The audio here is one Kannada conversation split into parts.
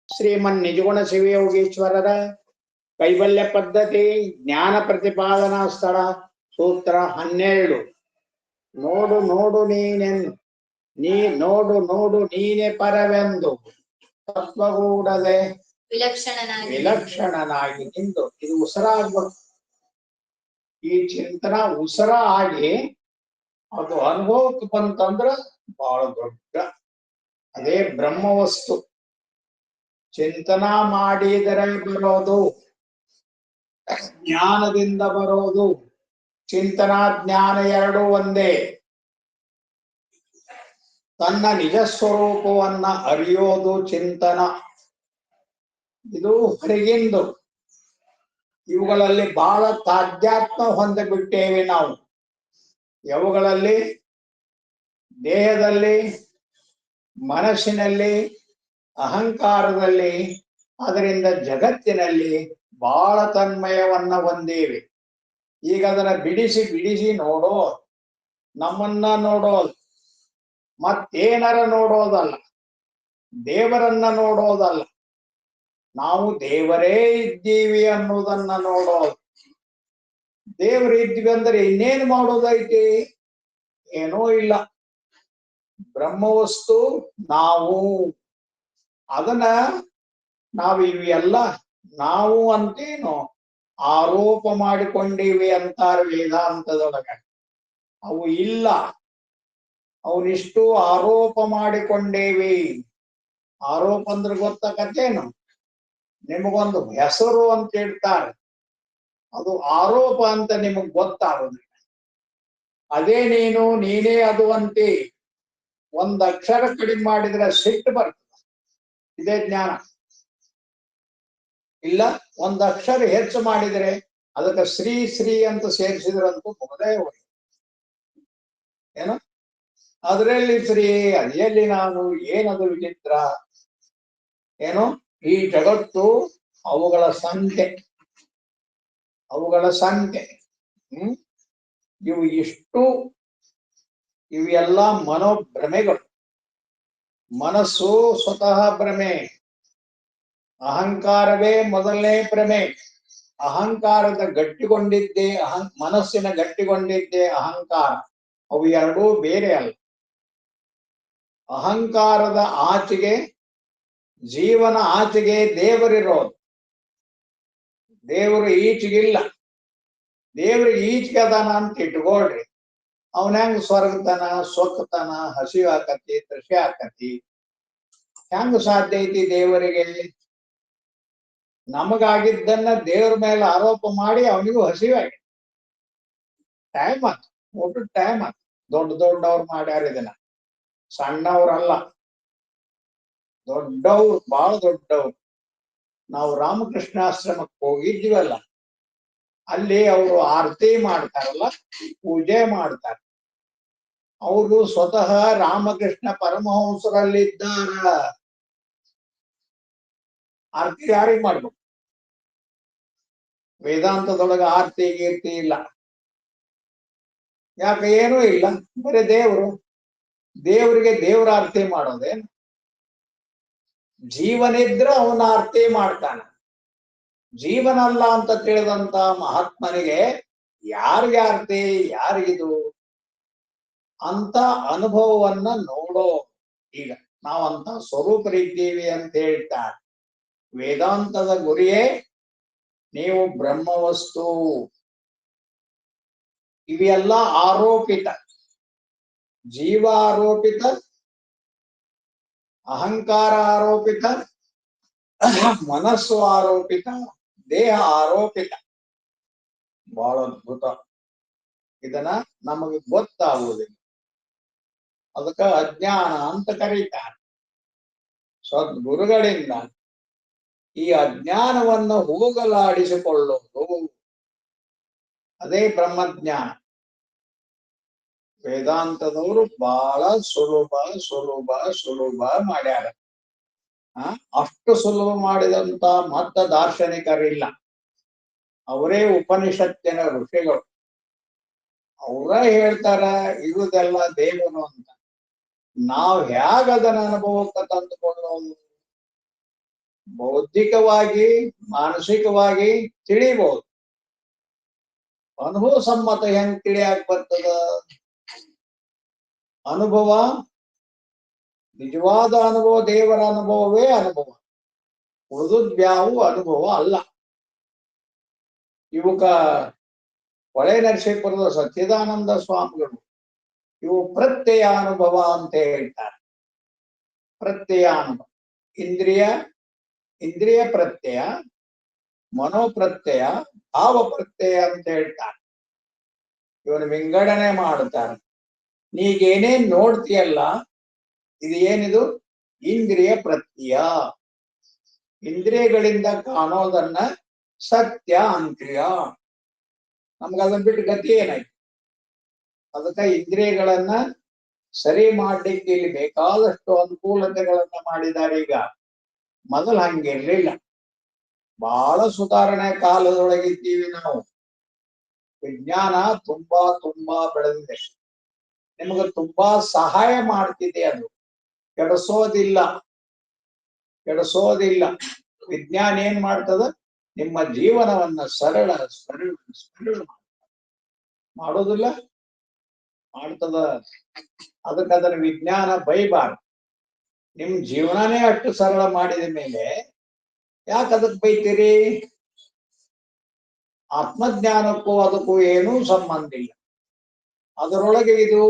ಶ್ರೀಮನ್ ನಿಜಗುಣ ಶಿವಯೋಗೀಶ್ವರರ ಕೈವಲ್ಯ ಪದ್ಧತಿ ಜ್ಞಾನ ಪ್ರತಿಪಾದನಾ ಸ್ಥಳ ಸೂತ್ರ 12. ನೋಡು ನೋಡು ನೋಡು ನೀನೆ ಪರವೆಂದು ತತ್ವಗೂಡದೆ ವಿಲಕ್ಷಣನಾಗಿ ನಿಂದು. ಇದು ಉಸಿರಾಗ್ಬೇಕು. ಈ ಚಿಂತನ ಉಸಿರ ಆಗಿ ಅದು ಅನುಭವಕ್ಕೆ ಬಂತಂದ್ರ ಬಹಳ ದೊಡ್ಡ ಅದೇ ಬ್ರಹ್ಮವಸ್ತು. ಚಿಂತನ ಮಾಡಿದರೆ ಬರೋದು, ಜ್ಞಾನದಿಂದ ಬರೋದು. ಚಿಂತನ ಜ್ಞಾನ ಎರಡೂ ಒಂದೇ. ತನ್ನ ನಿಜ ಸ್ವರೂಪವನ್ನ ಅರಿಯೋದು ಚಿಂತನ. ಇದು ಹೊರಗಿಂದು. ಇವುಗಳಲ್ಲಿ ಬಹಳ ತಾಧ್ಯಾತ್ಮ ಹೊಂದಿಬಿಟ್ಟೇವೆ ನಾವು. ಯಾವುಗಳಲ್ಲಿ? ದೇಹದಲ್ಲಿ, ಮನಸ್ಸಿನಲ್ಲಿ, ಅಹಂಕಾರದಲ್ಲಿ, ಅದರಿಂದ ಜಗತ್ತಿನಲ್ಲಿ ಬಹಳ ತನ್ಮಯವನ್ನ ಹೊಂದೇವೆ. ಈಗ ಅದನ್ನ ಬಿಡಿಸಿ ಬಿಡಿಸಿ ನೋಡೋ, ನಮ್ಮನ್ನ ನೋಡೋದು, ಮತ್ತೇನರ ನೋಡೋದಲ್ಲ, ದೇವರನ್ನ ನೋಡೋದಲ್ಲ, ನಾವು ದೇವರೇ ಇದ್ದೀವಿ ಅನ್ನೋದನ್ನ ನೋಡೋದು. ದೇವರು ಇದ್ವಿ ಅಂದ್ರೆ ಇನ್ನೇನು ಮಾಡೋದೈತಿ? ಏನೂ ಇಲ್ಲ. ಬ್ರಹ್ಮವಸ್ತು ನಾವು. ಅದನ್ನ ನಾವು ಇವೆಲ್ಲ ನಾವು ಅಂತೇನು ಆರೋಪ ಮಾಡಿಕೊಂಡಿವಿ ಅಂತಾರ ವೇದಾಂತದೊಳಗ. ಅವು ಇಲ್ಲ. ಅವನಿಷ್ಟು ಆರೋಪ ಮಾಡಿಕೊಂಡೇವಿ. ಆರೋಪ ಅಂದ್ರೆ ಗೊತ್ತಾಗತ್ತೇನು? ನಿಮಗೊಂದು ಹೆಸರು ಅಂತ ಹೇಳ್ತಾರೆ, ಅದು ಆರೋಪ ಅಂತ ನಿಮಗ್ ಗೊತ್ತಾಗೋದಿಲ್ಲ. ಅದೇ ನೀನೇ ಅದು ಅಂತೆ. ಒಂದ್ ಅಕ್ಷರ ಕಡಿಮೆ ಮಾಡಿದ್ರೆ ಸಿಟ್ಟು ಬರ್ತದೆ. ಇದೇ ಜ್ಞಾನ. ಇಲ್ಲ, ಒಂದ್ ಅಕ್ಷರ ಹೆಚ್ಚು ಮಾಡಿದ್ರೆ ಅದಕ್ಕೆ ಶ್ರೀ ಅಂತ ಸೇರಿಸಿದ್ರಂತೂ ಮುಗದೇ ಹೋಗಿ. ಏನು ಅದರಲ್ಲಿ ಶ್ರೀ, ಅದೇಲಿ ನಾನು, ಏನದು ವಿಚಿತ್ರ? ಏನು ಈ ಜಗತ್ತು ಅವುಗಳ ಸಂಖ್ಯೆ. ಇವೆಲ್ಲ ಮನೋಭ್ರಮೆಗಳು. ಮನಸ್ಸು ಸ್ವತಃ ಭ್ರಮೆ. ಅಹಂಕಾರವೇ ಮೊದಲನೇ ಭ್ರಮೆ. ಅಹಂಕಾರದ ಗಟ್ಟಿಗೊಂಡಿದ್ದೇ ಮನಸ್ಸಿನ ಗಟ್ಟಿಗೊಂಡಿದ್ದೇ ಅಹಂಕಾರ. ಅವು ಎರಡೂ ಬೇರೆ ಅಲ್ಲ. ಅಹಂಕಾರದ ಆಚೆಗೆ, ಜೀವನ ಆಚೆಗೆ ದೇವರಿರೋದು. ದೇವರು ಈಚೆಗಿಲ್ಲ. ದೇವ್ರಿಗೆ ಈಚೆಗೆ ಅದಾನ ಅಂತ ಇಟ್ಕೊಳ್ರಿ. ಅವನ ಹೆಂಗ್ ಸ್ವರ್ಗತನ, ಸೊಕ್ಕತನ, ಹಸಿವು ಆಕತಿ, ತೃಷೆ ಆಕತಿ? ಹೆಂಗ ಸಾಧ್ಯ ಐತಿ ದೇವರಿಗೆ? ನಮಗಾಗಿದ್ದನ್ನ ದೇವ್ರ ಮೇಲೆ ಆರೋಪ ಮಾಡಿ ಅವನಿಗೂ ಹಸಿವಾಗಿದೆ. ಟೈಮ್ ಆಯ್ತು, ಊಟದ ಟೈಮ್ ಆಯ್ತು. ದೊಡ್ಡವ್ರು ಮಾಡ್ಯಾರ ಇದನ್ನ, ಸಣ್ಣವ್ರಲ್ಲ, ದೊಡ್ಡವ್ರು, ಬಹಳ ದೊಡ್ಡವ್ರು. ನಾವು ರಾಮಕೃಷ್ಣಾಶ್ರಮಕ್ಕೆ ಹೋಗಿದ್ವಲ್ಲ, ಅಲ್ಲಿ ಅವರು ಆರತಿ ಮಾಡ್ತಾರಲ್ಲ, ಪೂಜೆ ಮಾಡ್ತಾರೆ. ಅವರು ಸ್ವತಃ ರಾಮಕೃಷ್ಣ ಪರಮಹಂಸರಲ್ಲಿದ್ದಾರ. ಆರತಿ ಯಾರಿಗೆ ಮಾಡ್ಬೇಕು? ವೇದಾಂತದೊಳಗ ಆರತಿ ಗೀರ್ತಿ ಇಲ್ಲ. ಯಾಕೆ? ಏನೂ ಇಲ್ಲ, ಬರೀ ದೇವರು. ದೇವರಿಗೆ ದೇವ್ರ ಆರತಿ ಮಾಡೋದೇನು? ಜೀವನಿದ್ರ ಅವನ ಆರತಿ ಮಾಡ್ತಾನ. ಜೀವನಲ್ಲ ಅಂತ ತಿಳಿದಂತ ಮಹಾತ್ಮನಿಗೆ ಯಾರಿಗೆ ಆರತಿ, ಯಾರಿಗಿದು ಅಂತ ಅನುಭವವನ್ನ ನೋಡೋ. ಈಗ ನಾವಂತ ಸ್ವರೂಪರಿದ್ದೀವಿ ಅಂತ ಹೇಳ್ತಾರೆ. ವೇದಾಂತದ ಗುರಿಯೇ ನೀವು ಬ್ರಹ್ಮವಸ್ತು. ಇವೆಲ್ಲ ಆರೋಪಿತ. ಜೀವ ಆರೋಪಿತ, ಅಹಂಕಾರ ಆರೋಪಿತ, ಮನಸ್ಸು ಆರೋಪಿತ, ದೇಹ ಆರೋಪಿತ. ಬಹಳ ಅದ್ಭುತ. ಇದನ್ನ ನಮಗೆ ಗೊತ್ತಾಗುವುದಿಲ್ಲ. ಅದಕ್ಕ ಅಜ್ಞಾನ ಅಂತ ಕರೀತಾರೆ. ಸದ್ಗುರುಗಳಿಂದ ಈ ಅಜ್ಞಾನವನ್ನು ಹೋಗಲಾಡಿಸಿಕೊಳ್ಳುವುದು, ಅದೇ ಬ್ರಹ್ಮಜ್ಞಾನ. ವೇದಾಂತದವರು ಬಹಳ ಸುಲಭ ಮಾಡ್ಯಾರ. ಅಷ್ಟು ಸುಲಭ ಮಾಡಿದಂತ ಮತ್ತ ದಾರ್ಶನಿಕರಿಲ್ಲ. ಅವರೇ ಉಪನಿಷತ್ತಿನ ಋಷಿಗಳು. ಅವರ ಹೇಳ್ತಾರ ಇರುವುದೆಲ್ಲ ದೇವರು ಅಂತ. ನಾವ್ ಹೇಗ ಅದನ್ನ ಅನುಭವಕ್ಕೆ ತಂದುಕೊಳ್ಳೋದು? ಬೌದ್ಧಿಕವಾಗಿ ಮಾನಸಿಕವಾಗಿ ತಿಳಿಬಹುದು. ಅನುಭವ ಸಮ್ಮತ ಹೆಂಗ್ ತಿಳಿಯಾಕ್ ಬರ್ತದ? ಅನುಭವ, ನಿಜವಾದ ಅನುಭವ ದೇವರ ಅನುಭವವೇ ಅನುಭವ. ಉಳಿದುದ್ಯಾವು ಅನುಭವ ಅಲ್ಲ. ಇವಕ್ಕ ಹೊಳೆ ನರಸೀಪುರದ ಸಚ್ಚಿದಾನಂದ ಸ್ವಾಮಿಗಳು ಇವು ಪ್ರತ್ಯಯ ಅನುಭವ ಅಂತ ಹೇಳ್ತಾರೆ. ಪ್ರತ್ಯಯ ಅನುಭವ, ಇಂದ್ರಿಯ ಪ್ರತ್ಯಯ, ಮನೋಪ್ರತ್ಯಯ, ಭಾವ ಪ್ರತ್ಯಯ ಅಂತ ಹೇಳ್ತಾರೆ. ಇವನು ವಿಂಗಡಣೆ ಮಾಡುತ್ತಾರೆ. ನೀಗೇನೇನ್ ನೋಡ್ತೀಯಲ್ಲ, ಇದು ಏನಿದು? ಇಂದ್ರಿಯ ಪ್ರತ್ಯಯ. ಇಂದ್ರಿಯಗಳಿಂದ ಕಾಣೋದನ್ನ ಸತ್ಯ ಅಂತೀಯ. ನಮ್ಗದನ್ನ ಬಿಟ್ಟು ಗತಿ ಏನಾಯ್ತು? ಅದಕ್ಕೆ ಇಂದ್ರಿಯಗಳನ್ನ ಸರಿ ಮಾಡ್ಲಿಕ್ಕೆ ಇಲ್ಲಿ ಬೇಕಾದಷ್ಟು ಅನುಕೂಲತೆಗಳನ್ನ ಮಾಡಿದ್ದಾರೆ. ಈಗ ಮೊದಲು ಹಂಗಿರ್ಲಿಲ್ಲ. ಬಹಳ ಸುಧಾರಣೆ ಕಾಲದೊಳಗಿದ್ದೀವಿ ನಾವು. ವಿಜ್ಞಾನ ತುಂಬಾ ತುಂಬಾ ಬೆಳೆದಿದೆ. ನಿಮಗೆ ತುಂಬಾ ಸಹಾಯ ಮಾಡ್ತಿದೆ. ಅದು ಕೆಡಿಸೋದಿಲ್ಲ. ವಿಜ್ಞಾನ ಏನ್ ಮಾಡ್ತದ? ನಿಮ್ಮ ಜೀವನವನ್ನ ಸರಳ ಸರಳ ಸರಳ ಮಾಡೋದಿಲ್ಲ, ಮಾಡ್ತದ. ಅದಕ್ಕೆ ಅದನ್ನ ವಿಜ್ಞಾನ ಬೈಬಾರ್ದು. ನಿಮ್ ಜೀವನನೇ ಅಷ್ಟು ಸರಳ ಮಾಡಿದ ಮೇಲೆ ಯಾಕೆ ಅದಕ್ಕೆ ಬೈತೀರಿ? ಆತ್ಮಜ್ಞಾನಕ್ಕೂ ಅದಕ್ಕೂ ಏನೂ ಸಂಬಂಧ ಇಲ್ಲ. ಅದರೊಳಗೆ ಇದು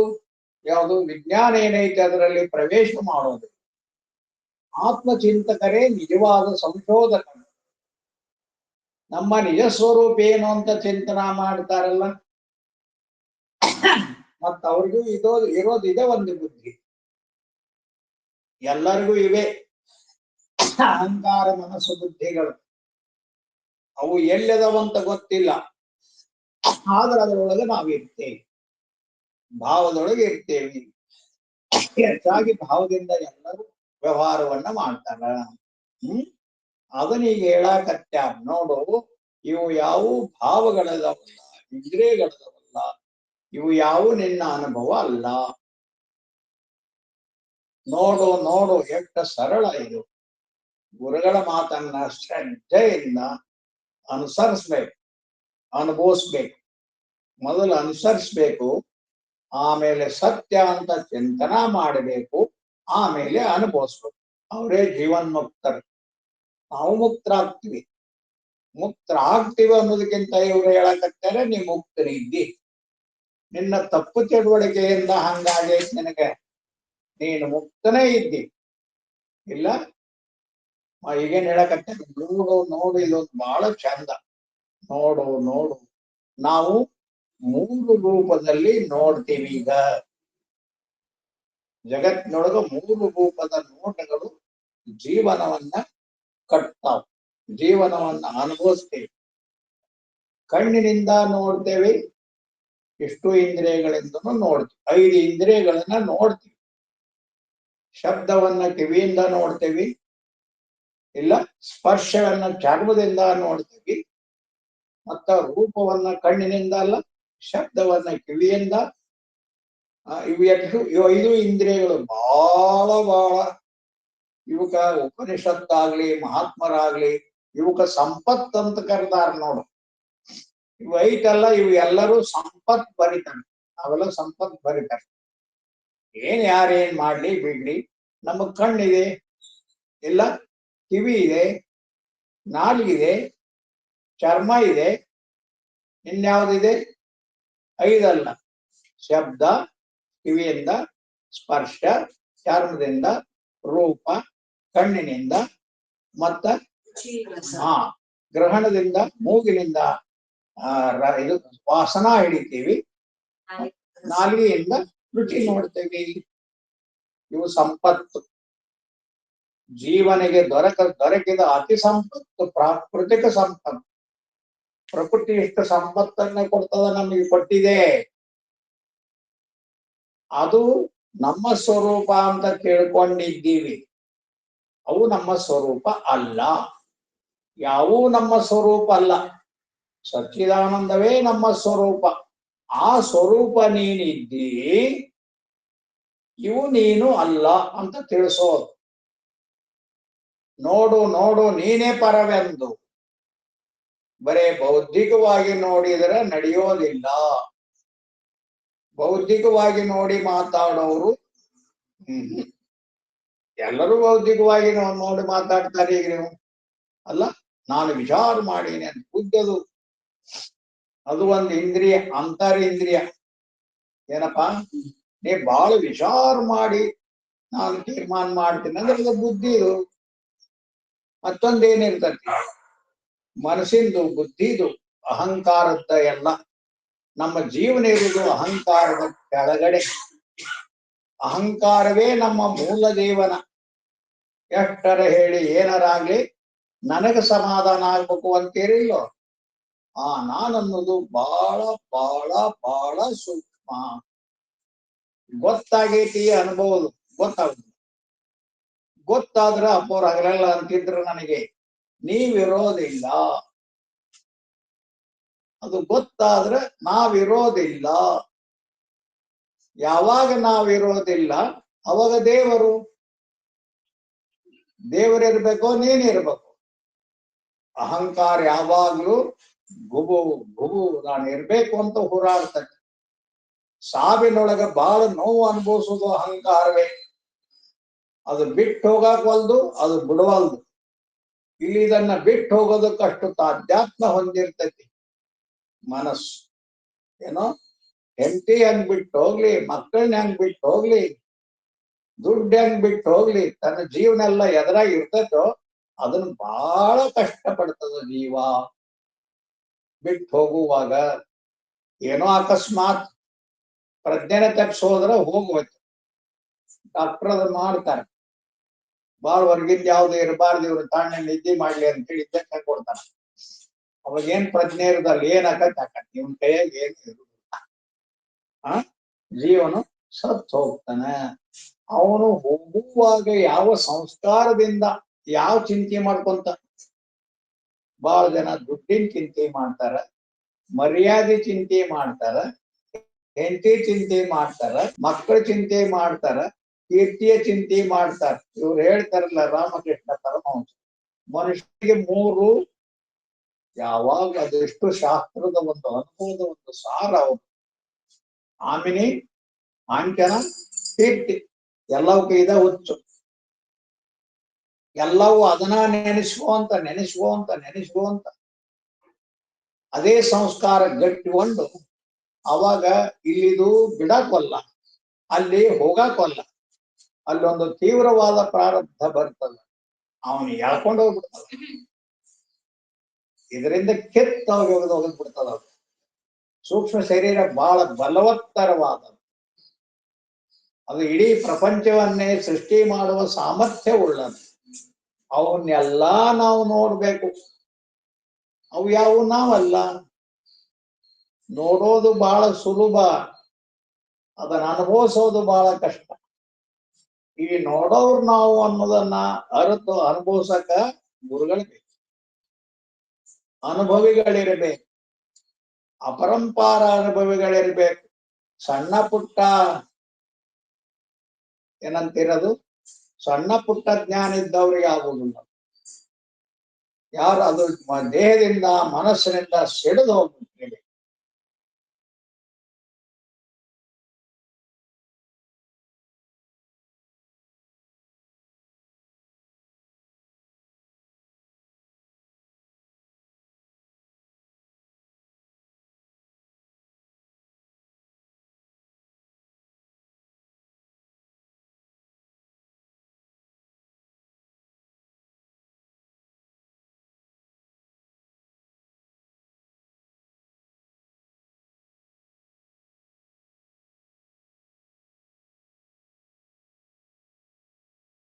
ಯಾವುದು ವಿಜ್ಞಾನ ಏನೈತೆ ಅದರಲ್ಲಿ ಪ್ರವೇಶ ಮಾಡೋದು. ಆತ್ಮಚಿಂತಕರೇ ನಿಜವಾದ ಸಂಶೋಧಕರು. ನಮ್ಮ ನಿಜ ಸ್ವರೂಪ ಏನು ಅಂತ ಚಿಂತನಾ ಮಾಡ್ತಾರಲ್ಲ, ಮತ್ತ ಅವ್ರಿಗೂ ಇರೋದಿದೆ ಒಂದು ಬುದ್ಧಿ. ಎಲ್ಲರಿಗೂ ಇವೆ ಅಹಂಕಾರ ಮನಸ್ಸು ಬುದ್ಧಿಗಳು. ಅವು ಎಲ್ಲದವಂತ ಗೊತ್ತಿಲ್ಲ. ಆದ್ರೆ ಅದರೊಳಗೆ ನಾವಿರ್ತೇವೆ, ಭಾವದೊಳಗೆ ಇರ್ತೇವೆ. ಹೆಚ್ಚಾಗಿ ಭಾವದಿಂದ ಎಲ್ಲರೂ ವ್ಯವಹಾರವನ್ನ ಮಾಡ್ತಾರ. ಅದನ್ನೀಗ ಹೇಳಾಕತ್ಯಾರ ನೋಡು. ಇವು ಯಾವ ಭಾವಗಳದವಲ್ಲ, ಇಂದ್ರಿಯಗಳದವಲ್ಲ. ಇವು ಯಾವ ನಿನ್ನ ಅನುಭವ ಅಲ್ಲ. ನೋಡು ನೋಡು ಎಷ್ಟು ಸರಳ ಇದು. ಗುರುಗಳ ಮಾತನ್ನ ಶ್ರದ್ಧೆಯಿಂದ ಅನುಸರಿಸ್ಬೇಕು, ಅನುಭವಿಸ್ಬೇಕು. ಮೊದಲು ಅನುಸರಿಸ್ಬೇಕು, ಆಮೇಲೆ ಸತ್ಯ ಅಂತ ಚಿಂತನಾ ಮಾಡಬೇಕು, ಆಮೇಲೆ ಅನುಭವಿಸ್ಬೇಕು. ಅವರೇ ಜೀವನ್ಮುಕ್ತರು. ನಾವು ಮುಕ್ತರಾಗ್ತೀವಿ. ಅನ್ನೋದಕ್ಕಿಂತ ಇವ್ರು ಹೇಳಕತ್ತಾರೆ, ನೀ ಮುಕ್ತರಿದ್ದಿ. ನಿನ್ನ ತಪ್ಪು ಚಟುವಟಿಕೆಯಿಂದ ಹಂಗಾಗೈತಿ ನಿನಗೆ, ನೀನು ಮುಕ್ತನೇ ಇದ್ದಿ. ಇಲ್ಲ ಈಗೇನ್ ಹೇಳಕತ್ತೇನೆ? ನೋಡು ಇದೊಂದು ಬಹಳ ಚಂದ. ನೋಡು ನಾವು 3 ರೂಪದಲ್ಲಿ ನೋಡ್ತೀವಿ. ಈಗ ಜಗತ್ತಿನೊಳಗ 3 ರೂಪದ ನೋಟಗಳು ಜೀವನವನ್ನ ಕಟ್ತಾವ, ಜೀವನವನ್ನ ಅನುಭವಿಸ್ತೇವೆ. ಕಣ್ಣಿನಿಂದ ನೋಡ್ತೇವೆ, ಇಷ್ಟು ಇಂದ್ರಿಯಗಳಿಂದನೂ ನೋಡ್ತೀವಿ. 5 ಇಂದ್ರಿಯಗಳನ್ನ ನೋಡ್ತೀವಿ. ಶಬ್ದವನ್ನ ಕಿವಿಯಿಂದ ನೋಡ್ತೇವಿ, ಇಲ್ಲ ಸ್ಪರ್ಶವನ್ನ ಚರ್ಮದಿಂದ ನೋಡ್ತೀವಿ, ಮತ್ತ ರೂಪವನ್ನ ಕಣ್ಣಿನಿಂದ ಅಲ್ಲ, ಶಬ್ದವನ್ನ ಕಿವಿಯಿಂದ. ಇವು 5 ಇಂದ್ರಿಯಗಳು ಬಹಳ ಇವಕ್ಕ ಉಪನಿಷತ್ತಾಗ್ಲಿ ಮಹಾತ್ಮರಾಗ್ಲಿ ಇವಕ್ಕ ಸಂಪತ್ ಅಂತ ಕರೆದಾರ ನೋಡು. ಇವು 5 ಅಲ್ಲ, ಇವು ಎಲ್ಲರೂ ಸಂಪತ್ ಬರಿತಾನೆ. ಅವೆಲ್ಲ ಸಂಪತ್ ಬರಿತಾರೆ. ಯಾರೇನ್ ಮಾಡ್ಲಿ ಬಿಡ್ಲಿ, ನಮಗ್ ಕಣ್ಣಿದೆ, ಇಲ್ಲ ಕಿವಿ ಇದೆ, ನಾಲಿಗಿದೆ, ಚರ್ಮ ಇದೆ, ಇನ್ಯಾವುದಿದೆ? 5 ಅಲ್ಲ. ಶಬ್ದ ಕಿವಿಯಿಂದ, ಸ್ಪರ್ಶ ಚರ್ಮದಿಂದ, ರೂಪ ಕಣ್ಣಿನಿಂದ, ಮತ್ತ ಗ್ರಹಣದಿಂದ ಮೂಗಿನಿಂದ ಇದು ವಾಸನ ಹಿಡಿತೀವಿ, ನಾಲಿಗೆಯಿಂದ ರುಚಿ ನೋಡ್ತೇವಿ. ಇವು ಸಂಪತ್ತು. ಜೀವನಿಗೆ ದೊರಕಿದ ಅತಿ ಸಂಪತ್ತು ಪ್ರಾಕೃತಿಕ ಸಂಪತ್ತು. ಪ್ರಕೃತಿ ಎಷ್ಟು ಸಂಪತ್ತನ್ನ ಕೊಡ್ತದ, ನಮಗೆ ಕೊಟ್ಟಿದೆ. ಅದು ನಮ್ಮ ಸ್ವರೂಪ ಅಂತ ತಿಳ್ಕೊಂಡಿದ್ದೀವಿ. ಅವು ನಮ್ಮ ಸ್ವರೂಪ ಅಲ್ಲ. ಯಾವೂ ನಮ್ಮ ಸ್ವರೂಪ ಅಲ್ಲ. ಸಚ್ಚಿದಾನಂದವೇ ನಮ್ಮ ಸ್ವರೂಪ. ಆ ಸ್ವರೂಪ ನೀನಿದ್ದೀ, ಇವು ನೀನು ಅಲ್ಲ ಅಂತ ತಿಳಿಸೋದು. ನೋಡು ನೋಡು ನೀನೇ ಪರವೆಂದು ಬರೇ ಬೌದ್ಧಿಕವಾಗಿ ನೋಡಿದರೆ ನಡೆಯೋದಿಲ್ಲ. ಬೌದ್ಧಿಕವಾಗಿ ನೋಡಿ ಮಾತಾಡೋರು ಎಲ್ಲರೂ ಬೌದ್ಧಿಕವಾಗಿ ನೋಡಿ ಮಾತಾಡ್ತಾರೆ ಈಗ ನೀವು ಅಲ್ಲ. ನಾನು ವಿಚಾರ ಮಾಡೀನಿ ಅಂತ ಬುದ್ಧದು ಅದು ಒಂದು ಇಂದ್ರಿಯ, ಅಂತರಿಂದ್ರಿಯ. ಏನಪ್ಪಾ, ನೀ ಬಹಳ ವಿಚಾರ ಮಾಡಿ ನಾನು ತೀರ್ಮಾನ ಮಾಡ್ತೀನಿ ಅಂದ್ರೆ ಇದು ಬುದ್ಧಿದು. ಮತ್ತೊಂದೇನಿರ್ತತಿ, ಮನಸ್ಸಿಂದು, ಬುದ್ಧಿದು, ಅಹಂಕಾರದ ಎಲ್ಲ. ನಮ್ಮ ಜೀವನ ಇರುವುದು ಅಹಂಕಾರದ ಕೆಳಗಡೆ. ಅಹಂಕಾರವೇ ನಮ್ಮ ಮೂಲ ಜೀವನ. ಎಷ್ಟರ ಹೇಳಿ ಏನರಾಗ್ಲಿ ನನಗೆ ಸಮಾಧಾನ ಆಗ್ಬೇಕು ಅಂತೀರಿಲ್ಲೋ, ಆ ನಾನನ್ನೋದು ಬಹಳ ಬಹಳ ಬಹಳ ಸೂಕ್ಷ್ಮ. ಗೊತ್ತಾಗೈತಿ ಅನುಭವದು, ಗೊತ್ತಾಗುದು. ಗೊತ್ತಾದ್ರ ಅಪ್ಪವ್ರು ಹಗಲೆಲ್ಲ ಅಂತಿದ್ರು ನನಗೆ, ನೀವಿರೋದಿಲ್ಲ. ಅದು ಗೊತ್ತಾದ್ರೆ ನಾವಿರೋದಿಲ್ಲ. ಯಾವಾಗ ನಾವಿರೋದಿಲ್ಲ ಅವಾಗ ದೇವರು. ದೇವರಿರ್ಬೇಕೋ ನೀನಿರ್ಬೇಕು. ಅಹಂಕಾರ ಯಾವಾಗ್ಲೂ ಗುಬು ಗುಬು ನಾನು ಇರ್ಬೇಕು ಅಂತ ಹೋರಾಡ್ತದೆ. ಸಾವಿನೊಳಗೆ ಬಹಳ ನೋವು ಅನುಭವಿಸೋದು ಅಹಂಕಾರವೇ. ಅದು ಬಿಟ್ಟು ಹೋಗಕ್ ಒಲ್ದು, ಅದು ಬಿಡವಲ್ದು. ಇಲ್ಲಿ ಇದನ್ನ ಬಿಟ್ಟು ಹೋಗೋದಕ್ಕಷ್ಟು ತಾಧ್ಯಾತ್ಮ ಹೊಂದಿರ್ತೈತಿ ಮನಸ್ಸು. ಏನೋ ಹೆಂಡತಿ ಹೆಂಗ್ ಬಿಟ್ಟು ಹೋಗ್ಲಿ, ಮಕ್ಕಳನ್ನ ಹೆಂಗ್ ಬಿಟ್ಟು ಹೋಗ್ಲಿ, ದುಡ್ಡು ಹೆಂಗ್ ಬಿಟ್ಟು ಹೋಗ್ಲಿ, ತನ್ನ ಜೀವನ ಎಲ್ಲ ಎದುರಾಗಿ ಇರ್ತೈತೋ ಅದನ್ನ ಬಹಳ ಕಷ್ಟ ಪಡ್ತದ ಜೀವ. ಬಿಟ್ಟು ಹೋಗುವಾಗ ಏನೋ ಅಕಸ್ಮಾತ್ ಪ್ರಜ್ಞೆನ ತಪ್ಪಿಸೋದ್ರ ಹೋಗ್ಬೇಕು. ಡಾಕ್ಟರ್ ಅದನ್ನ ಮಾಡ್ತಾರೆ. ಬಾಳ ಹೊರಗಿಂದ ಯಾವ್ದು ಇರಬಾರ್ದು, ಇವ್ರು ತಾಣ್ಣ ನಿದ್ದೆ ಮಾಡ್ಲಿ ಅಂತೇಳಿ ಇಂಜೆಕ್ಷನ್ ಕೊಡ್ತಾರ. ಅವಾಗ ಏನ್ ಪ್ರಜ್ಞೆ ಇರೋದಲ್ಲ, ಏನ್ ಆಕತ್ ಇವನ್ ಕೈಯಾಗ ಏನ್ ಇರುದಿಲ್ಲ. ಜೀವನು ಸತ್ ಹೋಗ್ತಾನೆ. ಅವನು ಹೋಗುವಾಗ ಯಾವ ಸಂಸ್ಕಾರದಿಂದ ಯಾವ ಚಿಂತೆ ಮಾಡ್ಕೊಂತ. ಬಹಳ ಜನ ದುಡ್ಡಿನ ಚಿಂತೆ ಮಾಡ್ತಾರ, ಮರ್ಯಾದೆ ಚಿಂತೆ ಮಾಡ್ತಾರ, ಹೆಂಡತಿ ಚಿಂತೆ ಮಾಡ್ತಾರ, ಮಕ್ಕಳ ಚಿಂತೆ ಮಾಡ್ತಾರ, ಕೀರ್ತಿಯ ಚಿಂತೆ ಮಾಡ್ತಾರ. ಇವ್ರು ಹೇಳ್ತಾರಲ್ಲ ರಾಮಕೃಷ್ಣ ಪರಮಹಂಸ, ಮನುಷ್ಯನಿಗೆ ಮೂರು ಯಾವಾಗ ಅದೆಷ್ಟು ಶಾಸ್ತ್ರದ ಒಂದು ಅನುಭವದ ಒಂದು ಸಾರ ಅವರು. ಆಮಿನಿ, ಆಂಚನ, ಕೀರ್ತಿ ಎಲ್ಲವಕ್ಕೂ ಇದೆ ಹುಚ್ಚು. ಎಲ್ಲವೂ ಅದನ್ನ ನೆನೆಸ್ಕೋಂತ ನೆನೆಸ್ಕೋಂತ ನೆನೆಸ್ಕೋಂತ ಅದೇ ಸಂಸ್ಕಾರ ಗಟ್ಟಿಕೊಂಡು ಅವಾಗ ಇಲ್ಲಿದು ಬಿಡಕ್ವಲ್ಲ, ಅಲ್ಲಿ ಹೋಗಕ್ವಲ್ಲ. ಅಲ್ಲೊಂದು ತೀವ್ರವಾದ ಪ್ರಾರಬ್ಧ ಬರ್ತದ, ಅವನು ಎಳ್ಕೊಂಡು ಹೋಗ್ಬಿಡ್ತದ. ಇದರಿಂದ ಕೆತ್ತ ಹೋಗ್ಬಿಡ್ತದ. ಸೂಕ್ಷ್ಮ ಶರೀರ ಬಹಳ ಬಲವತ್ತರವಾದ, ಅದು ಇಡೀ ಪ್ರಪಂಚವನ್ನೇ ಸೃಷ್ಟಿ ಮಾಡುವ ಸಾಮರ್ಥ್ಯ ಉಳ್ಳದು. ಅವನ್ನೆಲ್ಲಾ ನಾವು ನೋಡ್ಬೇಕು. ಅವು ಯಾವ ನಾವಲ್ಲ. ನೋಡೋದು ಬಹಳ ಸುಲಭ, ಅದನ್ನ ಅನುಭವಿಸೋದು ಬಹಳ ಕಷ್ಟ. ಈ ನೋಡೋರು ನಾವು ಅನ್ನೋದನ್ನ ಅರಿತು ಅನುಭವಿಸಕ ಗುರುಗಳಿಗೆ ಅನುಭವಿಗಳಿರ್ಬೇಕು, ಅಪರಂಪಾರ ಅನುಭವಿಗಳಿರ್ಬೇಕು. ಸಣ್ಣ ಪುಟ್ಟ ಏನಂತಿರೋದು, ಸಣ್ಣ ಪುಟ್ಟ ಜ್ಞಾನ ಇದ್ದವ್ರಿಗೆ ಆಗುವುದಿಲ್ಲ. ಯಾರು ಅದು ದೇಹದಿಂದ ಮನಸ್ಸಿನಿಂದ ಸಿಡಿದು ಹೋಗ್ಬಿಟ್ಟಿದೆ.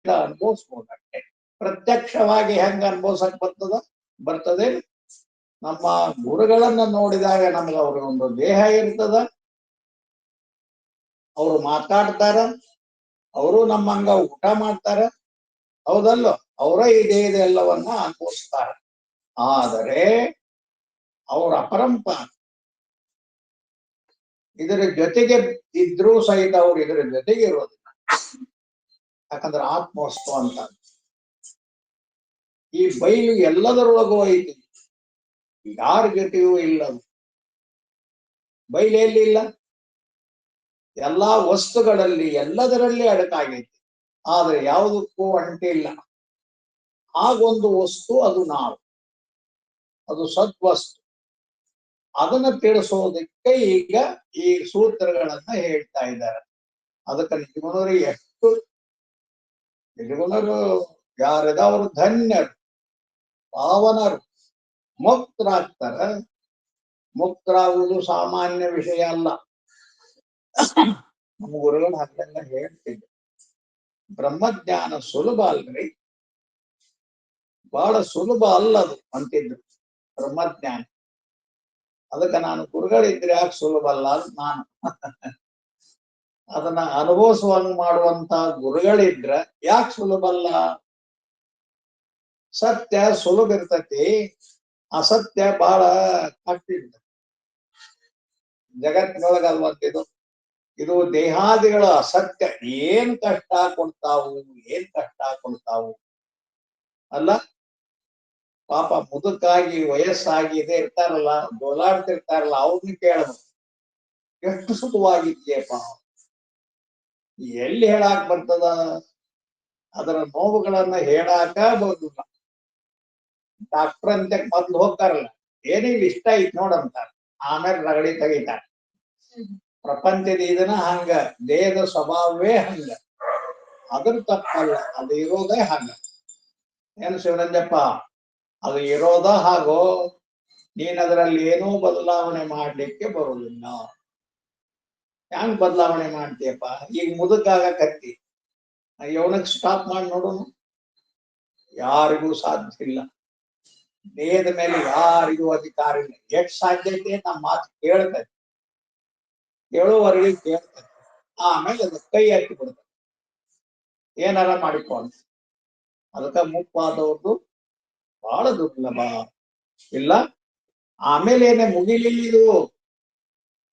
ಅನುಭವಿಸ್ಬೋದಷ್ಟೆ. ಪ್ರತ್ಯಕ್ಷವಾಗಿ ಹೆಂಗ ಅನುಭವಿಸಕ್ ಬರ್ತದೆ. ನಮ್ಮ ಗುರುಗಳನ್ನ ನೋಡಿದಾಗ ನಮ್ಗೆ ಅವ್ರ ಒಂದು ದೇಹ ಇರ್ತದ, ಅವರು ಮಾತಾಡ್ತಾರ, ಅವರು ನಮ್ಮಂಗ ಊಟ ಮಾಡ್ತಾರ, ಹೌದಲ್ಲೋ, ಅವರ ಈ ದೇಹದ ಎಲ್ಲವನ್ನ ಅನುಭವಿಸ್ತಾರ. ಆದರೆ ಅವ್ರ ಅಪರಂಪಾರ ಇದರ ಜೊತೆಗೆ ಇದ್ರೂ ಸಹಿತ ಅವ್ರು ಇದರ ಜೊತೆಗೆ ಇರೋದಿಲ್ಲ. ಯಾಕಂದ್ರೆ ಆತ್ಮವಸ್ತು ಅಂತ ಈ ಬೈಲು ಎಲ್ಲದರೊಳಗೂ ಐತಿ, ಯಾರ ಜೊತೆಯೂ ಇಲ್ಲ. ಬೈಲು ಎಲ್ಲಿಲ್ಲ? ಎಲ್ಲಾ ವಸ್ತುಗಳಲ್ಲಿ ಎಲ್ಲದರಲ್ಲಿ ಅಡಕಾಗೈತಿ, ಆದ್ರೆ ಯಾವುದಕ್ಕೂ ಅಂಟಿಲ್ಲ. ಹಾಗೊಂದು ವಸ್ತು, ಅದು ನಾವು, ಅದು ಸದ್ವಸ್ತು. ಅದನ್ನ ತಿಳಿಸೋದಕ್ಕೆ ಈಗ ಈ ಸೂತ್ರಗಳನ್ನ ಹೇಳ್ತಾ ಇದ್ದಾರೆ. ಅದಕ್ಕೆ ನಿಜಗುಣರು ಎಷ್ಟು ನಿಜಗುಣರು ಯಾರಿದವರು ಧನ್ಯರು, ಪಾವನರು, ಮುಕ್ತರಾಗ್ತಾರ. ಮುಕ್ತರಾಗುವುದು ಸಾಮಾನ್ಯ ವಿಷಯ ಅಲ್ಲ. ನಮ್ಮ ಗುರುಗಳು ಹಾಗೆಲ್ಲ ಹೇಳ್ತಿದ್ರು. ಬ್ರಹ್ಮಜ್ಞಾನ ಸುಲಭ ಅಲ್ರಿ, ಬಹಳ ಸುಲಭ ಅಲ್ಲದು ಅಂತಿದ್ರು ಬ್ರಹ್ಮಜ್ಞಾನ. ಅದಕ್ಕೆ ನಾನು ಗುರುಗಳಿದ್ರೆ ಯಾಕೆ ಸುಲಭ ಅಲ್ಲ ಅಂತ ನಾನು ಅದನ್ನ ಅನುಭವಿಸುವಂಗ್ ಮಾಡುವಂತ ಗುರುಗಳಿದ್ರ ಯಾಕೆ ಸುಲಭ ಅಲ್ಲ? ಸತ್ಯ ಸುಲಭ ಇರ್ತತಿ, ಅಸತ್ಯ ಬಹಳ ಕಷ್ಟ ಇರ್ತದೆ. ಜಗತ್ತಿನೊಳಗ ಅಲ್ವಂತಿದು, ಇದು ದೇಹಾದಿಗಳ ಅಸತ್ಯ ಏನ್ ಕಷ್ಟ ಕೊಡ್ತಾವು, ಏನ್ ಕಷ್ಟ ಕೊಡ್ತಾವು ಅಲ್ಲ. ಪಾಪ ಮುದುಕಾಗಿ ವಯಸ್ಸಾಗಿ ಇದೆ ಇರ್ತಾರಲ್ಲ, ಗೋಲಾಡ್ತಿರ್ತಾರಲ್ಲ, ಅವ್ರನ್ನ ಕೇಳಬೇಕು, ಎಷ್ಟು ಸುಖವಾಗಿದ್ಯಪ್ಪ. ಎಲ್ಲಿ ಹೇಳಾಕ್ ಬರ್ತದ? ಅದರ ನೋವುಗಳನ್ನ ಹೇಳಾಕ ಬರುದಿಲ್ಲ. ಡಾಕ್ಟರ್ ಅಂತ ಮೊದ್ಲು ಹೋಗ್ತಾರಲ್ಲ, ಏನಿಲ್ಲ ಇಷ್ಟ ಐತ್ ನೋಡಂತಾರ, ಆಮೇಲೆ ರಗಡಿ ತೆಗಿತಾರ. ಪ್ರಪಂಚದ ಇದನ್ನ ಹಂಗ, ದೇಹದ ಸ್ವಭಾವವೇ ಹಂಗ, ಅದ್ರ ತಪ್ಪಲ್ಲ, ಅದು ಇರೋದೇ ಹಂಗ. ಏನು ಶಿವರಂಜಪ್ಪ, ಅದು ಇರೋದ ಹಾಗೋ, ನೀನ್ ಅದರಲ್ಲಿ ಏನೂ ಬದಲಾವಣೆ ಮಾಡ್ಲಿಕ್ಕೆ ಬರುವುದಿಲ್ಲ. ಹೆಂಗ್ ಬದಲಾವಣೆ ಮಾಡ್ತೀಯಪ್ಪ? ಈಗ ಮುದುಕಾಗಕತ್ತಿ, ಯವನಕ್ ಸ್ಟಾಪ್ ಮಾಡಿ ನೋಡೋನು, ಯಾರಿಗೂ ಸಾಧ್ಯ ಇಲ್ಲ. ದೇಹದ ಮೇಲೆ ಯಾರಿಗೂ ಅಧಿಕಾರ ಇಲ್ಲ. ಎಷ್ಟು ಸಾಧ್ಯ ಐತೆ ನಮ್ಮ ಮಾತು ಕೇಳ್ತದೆ, ಕೇಳುವವರೆಗೆ ಕೇಳ್ತದೆ, ಆಮೇಲೆ ಅದು ಕೈ ಹಾಕಿ ಬಿಡ್ತದೆ, ಏನಾರ ಮಾಡಿಕೊಂಡು. ಅದಕ್ಕ ಮುಪ್ಪಾದವ್ರದ್ದು ಬಹಳ ದುರ್ಲಭ ಇಲ್ಲ. ಆಮೇಲೆ ಏನೇ ಮುಗಿಲಿಲ್ಲ, ಇದು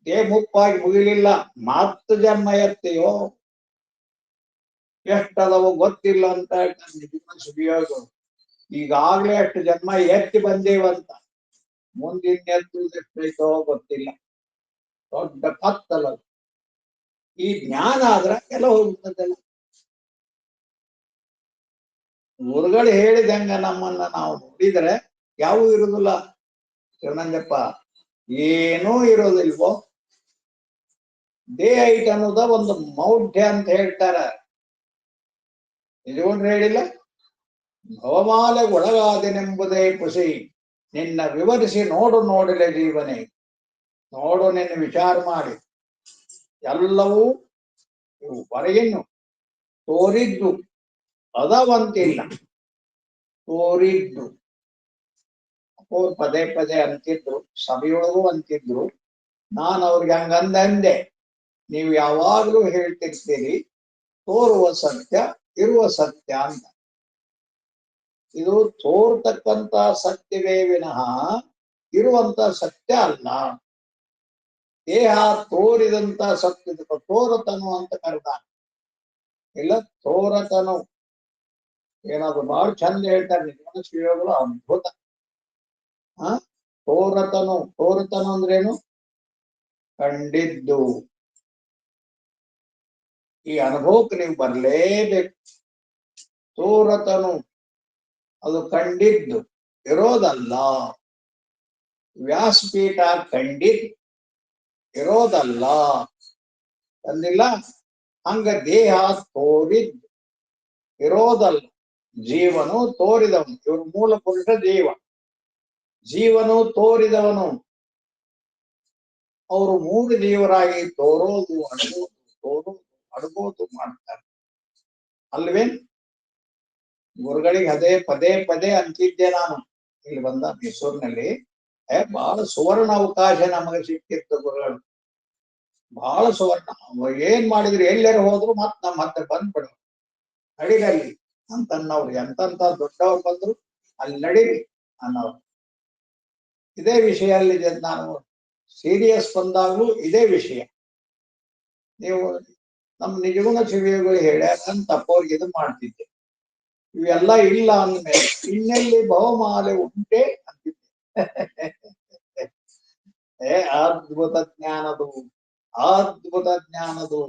ದೇಹ ಮುಪ್ಪಾಗಿ ಮುಗಿಲಿಲ್ಲ, ಮಾತು ಜನ್ಮ ಎತ್ತೆಯೋ ಎಷ್ಟದವೋ ಗೊತ್ತಿಲ್ಲ ಅಂತ ಸುಗಿಯೋದು. ಈಗಾಗ್ಲೇ ಅಷ್ಟು ಜನ್ಮ ಎತ್ತಿ ಬಂದೇವಂತ, ಮುಂದಿನ ಎತ್ತುದೆಷ್ಟೈತೋ ಗೊತ್ತಿಲ್ಲ. ದೊಡ್ಡ ಕತ್ತಲ. ಈ ಜ್ಞಾನ ಆದ್ರ ಎಲ್ಲ ಹೋಗ್ತದಲ್ಲ. ಗುರುಗಳು ಹೇಳಿದಂಗ ನಮ್ಮನ್ನ ನಾವು ನೋಡಿದ್ರೆ ಯಾವ ಇರುದಿಲ್ಲ ಶಿವನಂಜಪ್ಪ, ಏನೂ ಇರೋದಿಲ್ವೋ. ದೇಹ ಐಟ್ ಅನ್ನೋದ ಒಂದು ಮೌಢ್ಯ ಅಂತ ಹೇಳ್ತಾರ. ನಿಜಗೊಂಡು ಹೇಳಿಲ್ಲ, ಭವಮಾಲೆ ಒಳಗಾದೆನೆಂಬುದೇ ಖುಷಿ, ನಿನ್ನ ವಿವರಿಸಿ ನೋಡು ನೋಡಿಲೆ ಜೀವನೇ. ನೋಡು, ನಿನ್ನ ವಿಚಾರ ಮಾಡಿ, ಎಲ್ಲವೂ ಹೊರಗಿನ್ನು ತೋರಿದ್ದು ಅದವಂತಿಲ್ಲ, ತೋರಿದ್ದು. ಅವ್ರು ಪದೇ ಪದೇ ಅಂತಿದ್ರು, ಸಭೆಯೊಳಗೂ ಅಂತಿದ್ರು. ನಾನು ಅವ್ರಿಗೆ ಹಂಗಂದೆ, ನೀವು ಯಾವಾಗ್ಲೂ ಹೇಳ್ತಿರ್ತೀರಿ ತೋರುವ ಸತ್ಯ ಇರುವ ಸತ್ಯ ಅಂತ. ಇದು ತೋರ್ತಕ್ಕಂತ ಸತ್ಯವೇ ವಿನಃ ಇರುವಂತ ಸತ್ಯ ಅಲ್ಲ. ದೇಹ ತೋರಿದಂತ ಸತ್ಯ, ತೋರತನು ಅಂತ ಕರೆದ ಇಲ್ಲ, ತೋರತನು. ಏನಾದ್ರು ಬಹಳ ಚಂದ ಹೇಳ್ತಾರೆ ನಿಜವಾದ ಶ್ರೀಗಳು, ಅದ್ಭುತ. ತೋರತನು, ತೋರತನು ಅಂದ್ರೇನು? ಕಂಡಿದ್ದು. ಈ ಅನುಭವಕ್ಕೆ ನೀವು ಬರ್ಲೇಬೇಕು. ತೋರತನು ಅದು ಕಂಡಿದ್ದು, ಇರೋದಲ್ಲ. ವ್ಯಾಸಪೀಠ ಕಂಡಿದ್ದು, ಇರೋದಲ್ಲ. ಅಂದಿಲ್ಲ? ಹಂಗ ದೇಹ ತೋರಿದ್ದು, ಇರೋದಲ್ಲ. ಜೀವನು ತೋರಿದವನು, ಇವರು ಮೂಲ ಪುರುಷ ಜೀವ. ಜೀವನು ತೋರಿದವನು. ಅವರು ಮೂರು ಜೀವರಾಗಿ ತೋರೋದು, ಅಡಗೋದು, ತೋರೋದು, ಅಡಗೋದು ಮಾಡ್ತಾರೆ ಅಲ್ವೇನ್? ಗುರುಗಳಿಗೆ ಅದೇ ಪದೇ ಪದೇ ಅಂತಿದ್ದೆ ನಾನು ಇಲ್ಲಿ ಬಂದ ಮೈಸೂರಿನಲ್ಲಿ. ಬಹಳ ಸುವರ್ಣ ಅವಕಾಶ ನಮಗೆ ಸಿಕ್ಕಿತ್ತು ಗುರುಗಳು, ಬಹಳ ಸುವರ್ಣ. ಏನ್ ಮಾಡಿದ್ರು, ಎಲ್ಲರೂ ಹೋದ್ರು ಮತ್ ನಮ್ಮ ಹತ್ರ ಬಂದ್ಬಿಡು, ನಡಿರಲ್ಲಿ ಅಂತನ್ನವ್ರು. ಎಂತಂತ ದೊಡ್ಡವ್ರು ಬಂದ್ರು ಅಲ್ಲಿ ನಡೀರಿ ಅನ್ನೋರು. ಇದೇ ವಿಷಯ ಅಲ್ಲಿ ನಾನು ಸೀರಿಯಸ್ ಬಂದಾಗ್ಲೂ ಇದೇ ವಿಷಯ. ನೀವು ನಮ್ಮ ನಿಜಗುಣ ಶಿವಿಗಳು ಹೇಳ್ಯಾರ ಅಂತ ತಪ್ಪವ್ರಿಗೆ ಇದು ಮಾಡ್ತಿದ್ದೆ. ಇವೆಲ್ಲ ಇಲ್ಲ ಅಂದ್ಮೇಲೆ ಇನ್ನೆಲ್ಲಿ ಭವಮಾಲೆ ಉಂಟೆ ಅಂತಿದ್ದೆ. ಅದ್ಭುತ ಜ್ಞಾನದು, ಅದ್ಭುತ ಜ್ಞಾನದು,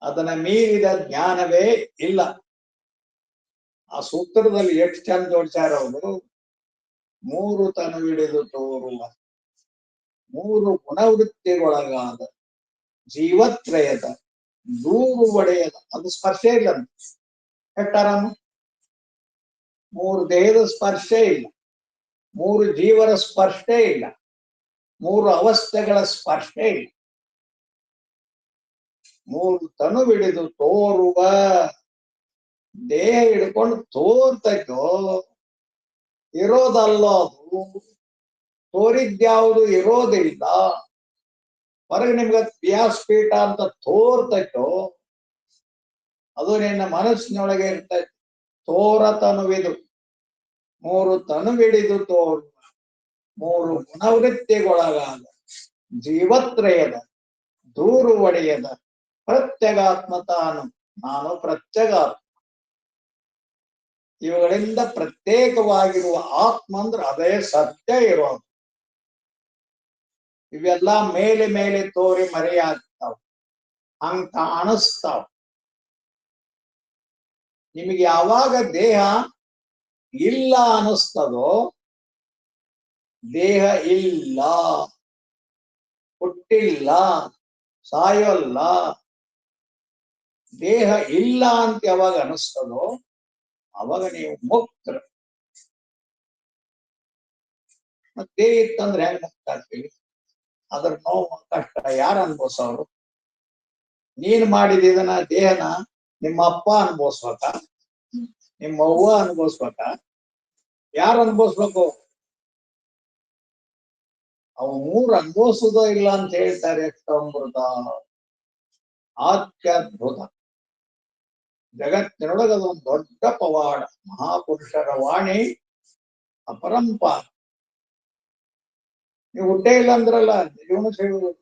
ಅದನ್ನ ಮೀರಿದ ಜ್ಞಾನವೇ ಇಲ್ಲ. ಆ ಸೂತ್ರದಲ್ಲಿ ಎಷ್ಟು ಚಂದ ಜೋಡಿಸ್ಯಾರ ಅವರು. ಮೂರು ತನುವಿಡಿದು ತೋರುವ, ಮೂರು ಗುಣವೃತ್ತಿಗೊಳಗಾದ ಜೀವತ್ರಯದ ದೂರು ಒಡೆಯದ, ಅದು ಸ್ಪರ್ಶ ಇಲ್ಲ ಹೆಟ್ಟಾರಾಮ. ಮೂರು ದೇಹದ ಸ್ಪರ್ಶ ಇಲ್ಲ, ಮೂರು ಜೀವನ ಸ್ಪರ್ಶ ಇಲ್ಲ, ಮೂರು ಅವಸ್ಥೆಗಳ ಸ್ಪರ್ಶ ಇಲ್ಲ. ಮೂರು ತನುವಿಡಿದು ತೋರುವ, ದೇಹ ಹಿಡ್ಕೊಂಡು ತೋರ್ತೈತೋ, ಇರೋದಲ್ಲ ಅದು, ತೋರಿದ್ಯಾವುದು ಇರೋದಿಲ್ಲ. ಹೊರಗೆ ನಿಮ್ಗೆ ವ್ಯಾಸಪೀಠ ಅಂತ ತೋರ್ತೈತೋ, ಅದು ನಿನ್ನ ಮನಸ್ಸಿನೊಳಗೆ ಇರ್ತೈತೆ. ತೋರ ತನುವಿದು, ಮೂರು ತನುವಿಡಿದು ತೋರುವ, ಮೂರು ಗುಣವೃತ್ತಿಗೊಳಗಾದ ಜೀವತ್ರಯದ ದೂರು ಒಡೆಯದ ಪ್ರತ್ಯಗಾತ್ಮ ತಾನು, ನಾನು ಪ್ರತ್ಯಗಾತ್ಮ. ಇವುಗಳಿಂದ ಪ್ರತ್ಯೇಕವಾಗಿರುವ ಆತ್ಮ ಅಂದ್ರೆ ಅದೇ ಸತ್ಯ ಇರೋದು. ಇವೆಲ್ಲ ಮೇಲೆ ಮೇಲೆ ತೋರಿ ಮರೆಯಾಗ್ತಾವ, ಹಂಗ ಕಾಣಿಸ್ತಾವ. ನಿಮಗೆ ಯಾವಾಗ ದೇಹ ಇಲ್ಲ ಅನಿಸ್ತದೋ, ದೇಹ ಇಲ್ಲ, ಹುಟ್ಟಿಲ್ಲ, ಸಾಯೋಲ್ಲ, ದೇಹ ಇಲ್ಲ ಅಂತ ಯಾವಾಗ ಅನಿಸ್ತದೋ ಅವಾಗ ನೀವು ಮುಕ್ತರು. ಮತ್ತೆ ದೇಹ ಇತ್ತಂದ್ರೆ ಹೆಂಗ್ ಮುಕ್ತ ಆಗ್ತೀವಿ? ಅದ್ರ ನೋವು ಕಷ್ಟ ಯಾರು ಅನ್ಭವಿಸೋರು? ನೀನ್ ಮಾಡಿದ ದೇಹನ ನಿಮ್ಮ ಅಪ್ಪ ಅನ್ಭವಿಸ್ಬೇಕ, ನಿಮ್ಮ ಅವ್ವ ಅನ್ಭವಿಸ್ಬೇಕ? ಯಾರು ಅನ್ಭವಿಸ್ಬೇಕು? ಅವು ಮೂರು ಅನುಭವಿಸುವುದೋ ಇಲ್ಲ ಅಂತ ಹೇಳ್ತಾರೆ. ಎಷ್ಟು ಅಮೃತ, ಅತ್ಯದ್ಭುತ. ಜಗತ್ತಿನೊಳಗದೊಂದು ದೊಡ್ಡ ಪವಾಡ, ಮಹಾಪುರುಷರ ವಾಣಿ ಅಪರಂಪಾರ. ನೀವು ಹುಟ್ಟೇ ಇಲ್ಲ ಅಂದ್ರಲ್ಲ, ಜೀವನ ಹೇಳುವುದು.